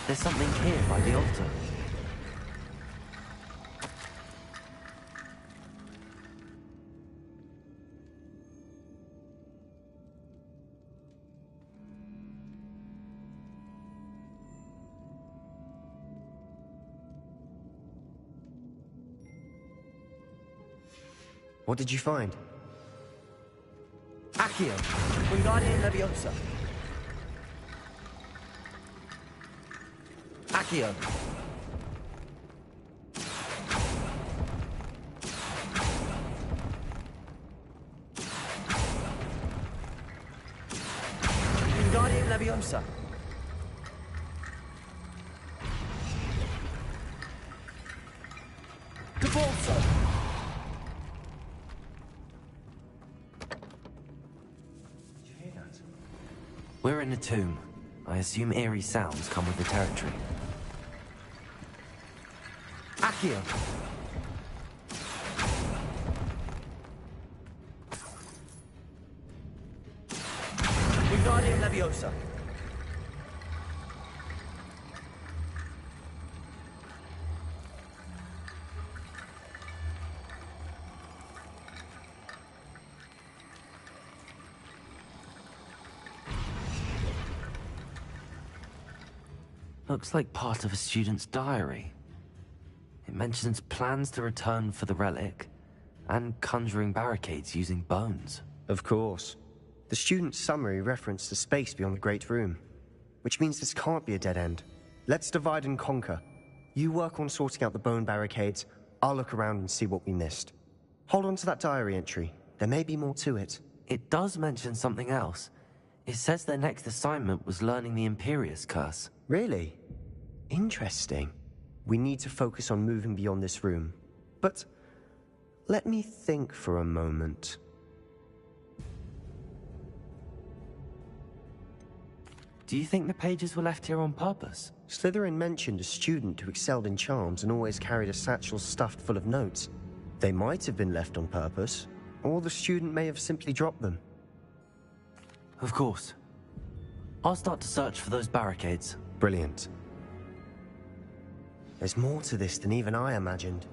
[SPEAKER 4] There's something here by the altar.
[SPEAKER 11] What did you find?
[SPEAKER 10] Accio, Wingardium Leviosa. Accio. Wingardium Leviosa. Cabalso.
[SPEAKER 4] We're in a tomb. I assume eerie sounds come with the territory.
[SPEAKER 10] Accio. Wingardium Leviosa.
[SPEAKER 4] Looks like part of a student's diary. It mentions plans to return for the relic, and conjuring barricades using bones.
[SPEAKER 11] Of course. The student's summary referenced the space beyond the Great Room, which means this can't be a dead end. Let's divide and conquer. You work on sorting out the bone barricades, I'll look around and see what we missed. Hold on to that diary entry. There may be more to it.
[SPEAKER 4] It does mention something else. It says their next assignment was learning the Imperius Curse.
[SPEAKER 11] Really? Interesting. We need to focus on moving beyond this room. But let me think for a moment.
[SPEAKER 4] Do you think the pages were left here on purpose?
[SPEAKER 11] Slytherin mentioned a student who excelled in charms and always carried a satchel stuffed full of notes. They might have been left on purpose, or the student may have simply dropped them.
[SPEAKER 4] Of course. I'll start to search for those barricades.
[SPEAKER 11] Brilliant. There's more to this than even I imagined.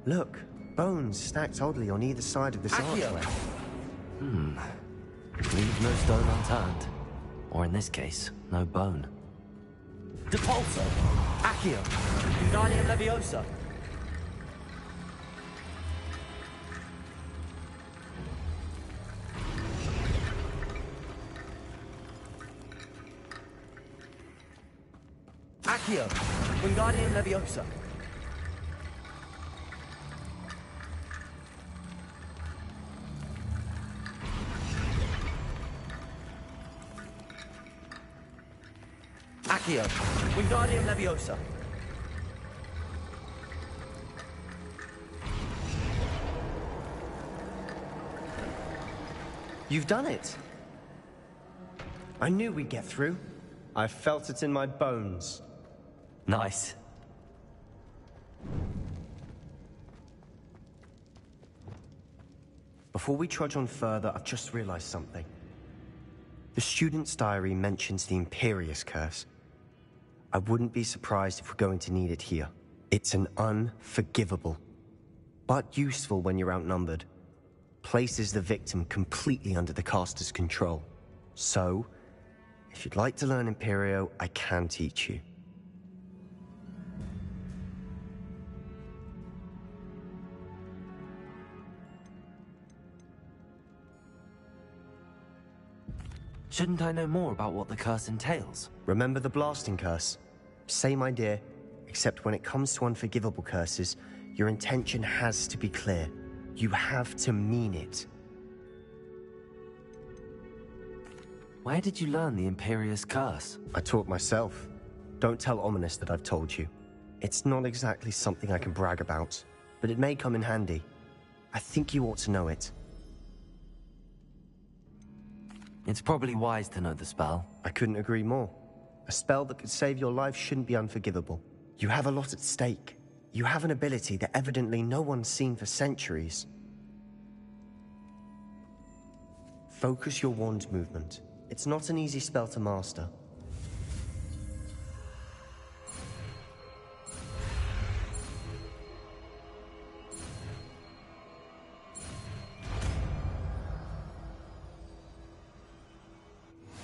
[SPEAKER 11] Look, bones stacked oddly on either side of this archway.
[SPEAKER 4] Leave no stone unturned. Or in this case, no bone.
[SPEAKER 10] Depulso. Accio. Wingardium Leviosa. Accio. Wingardium Leviosa. Accio. Wingardium Leviosa.
[SPEAKER 11] You've done it! I knew we'd get through. I felt it in my bones.
[SPEAKER 4] Nice.
[SPEAKER 11] Before we trudge on further, I've just realized something. The student's diary mentions the Imperius Curse. I wouldn't be surprised if we're going to need it here. It's an unforgivable, but useful when you're outnumbered. Places the victim completely under the caster's control. So, if you'd like to learn Imperio, I can teach you.
[SPEAKER 4] Shouldn't I know more about what the curse entails?
[SPEAKER 11] Remember the blasting curse? Same idea, except when it comes to unforgivable curses, your intention has to be clear. You have to mean it.
[SPEAKER 4] Where did you learn the Imperious Curse?
[SPEAKER 11] I taught myself. Don't tell Ominous that I've told you. It's not exactly something I can brag about, but it may come in handy. I think you ought to know it.
[SPEAKER 4] It's probably wise to know the spell.
[SPEAKER 11] I couldn't agree more. A spell that could save your life shouldn't be unforgivable. You have a lot at stake. You have an ability that evidently no one's seen for centuries. Focus your wand movement. It's not an easy spell to master.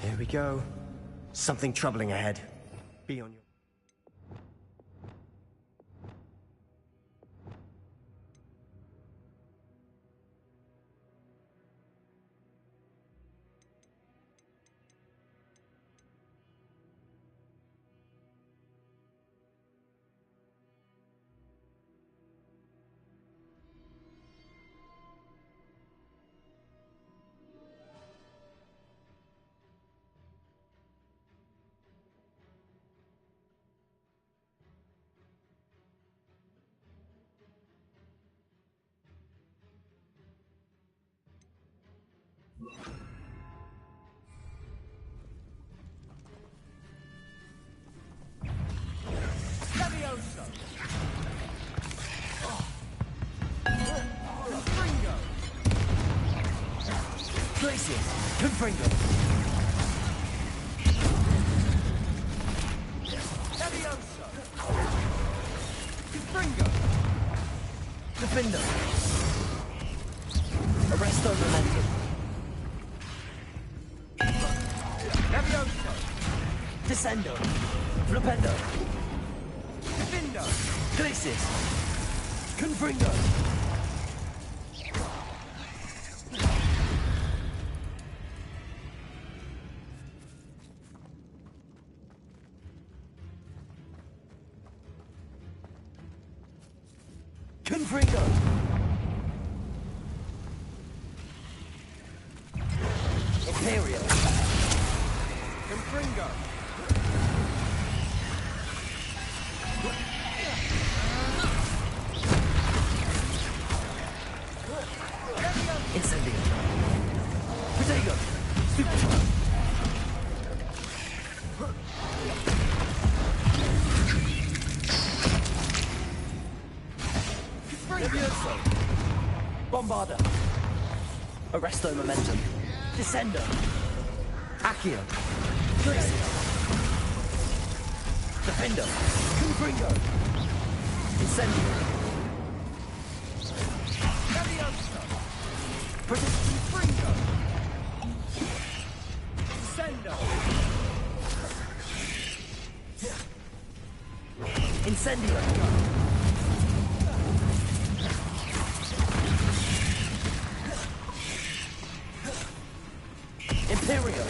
[SPEAKER 11] Here we go. Something troubling ahead. Be on your...
[SPEAKER 10] Confringo.
[SPEAKER 9] Levioso. Confringo.
[SPEAKER 10] Defendo. Arresto Momentum.
[SPEAKER 9] Levioso.
[SPEAKER 10] Descendo. Flipendo.
[SPEAKER 9] Defendo.
[SPEAKER 10] Glacis. Confringo. Confringo! Imperial!
[SPEAKER 9] Confringo!
[SPEAKER 10] Incendio! Protego! Super! Levioso! Bombarda! Arresto Momentum! Descendo! Accio! Glacier! Defendo! Confringo! Incendio!
[SPEAKER 9] Levioso!
[SPEAKER 10] Confringo!
[SPEAKER 9] Descendo!
[SPEAKER 10] Incendio! Imperial!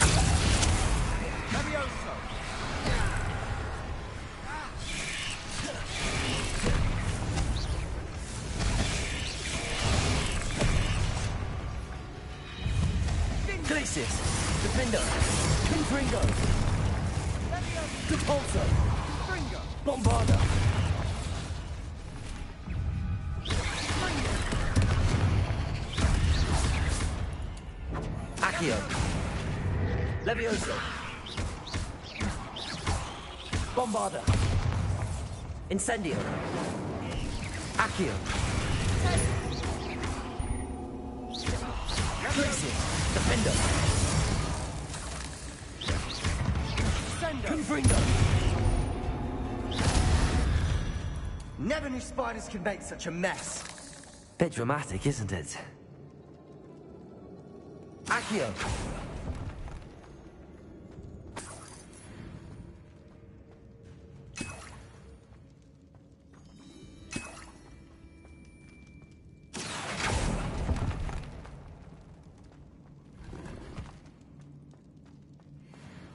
[SPEAKER 9] Levioso!
[SPEAKER 10] Glacius! Defendo! Confringo! Depulso!
[SPEAKER 9] Confringo!
[SPEAKER 10] Bombarda! Accio! Levioso! Bombarda! Incendio! Accio! Glacius! Defendo! Confringo!
[SPEAKER 11] Never knew spiders could make such a mess.
[SPEAKER 4] Bit dramatic, isn't it?
[SPEAKER 10] Accio!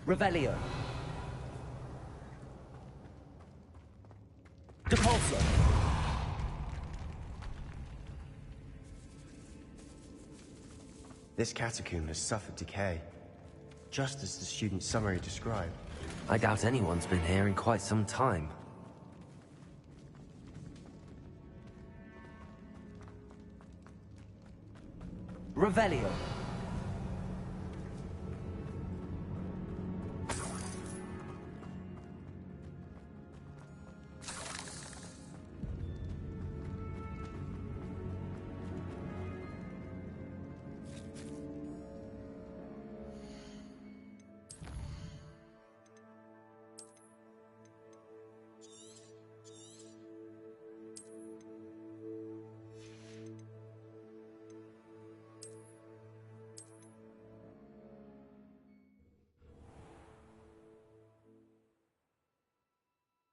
[SPEAKER 10] Revelio. Depulso.
[SPEAKER 11] This catacomb has suffered decay. just as the student summary described.
[SPEAKER 4] I doubt anyone's been here in quite some time.
[SPEAKER 10] Revelio.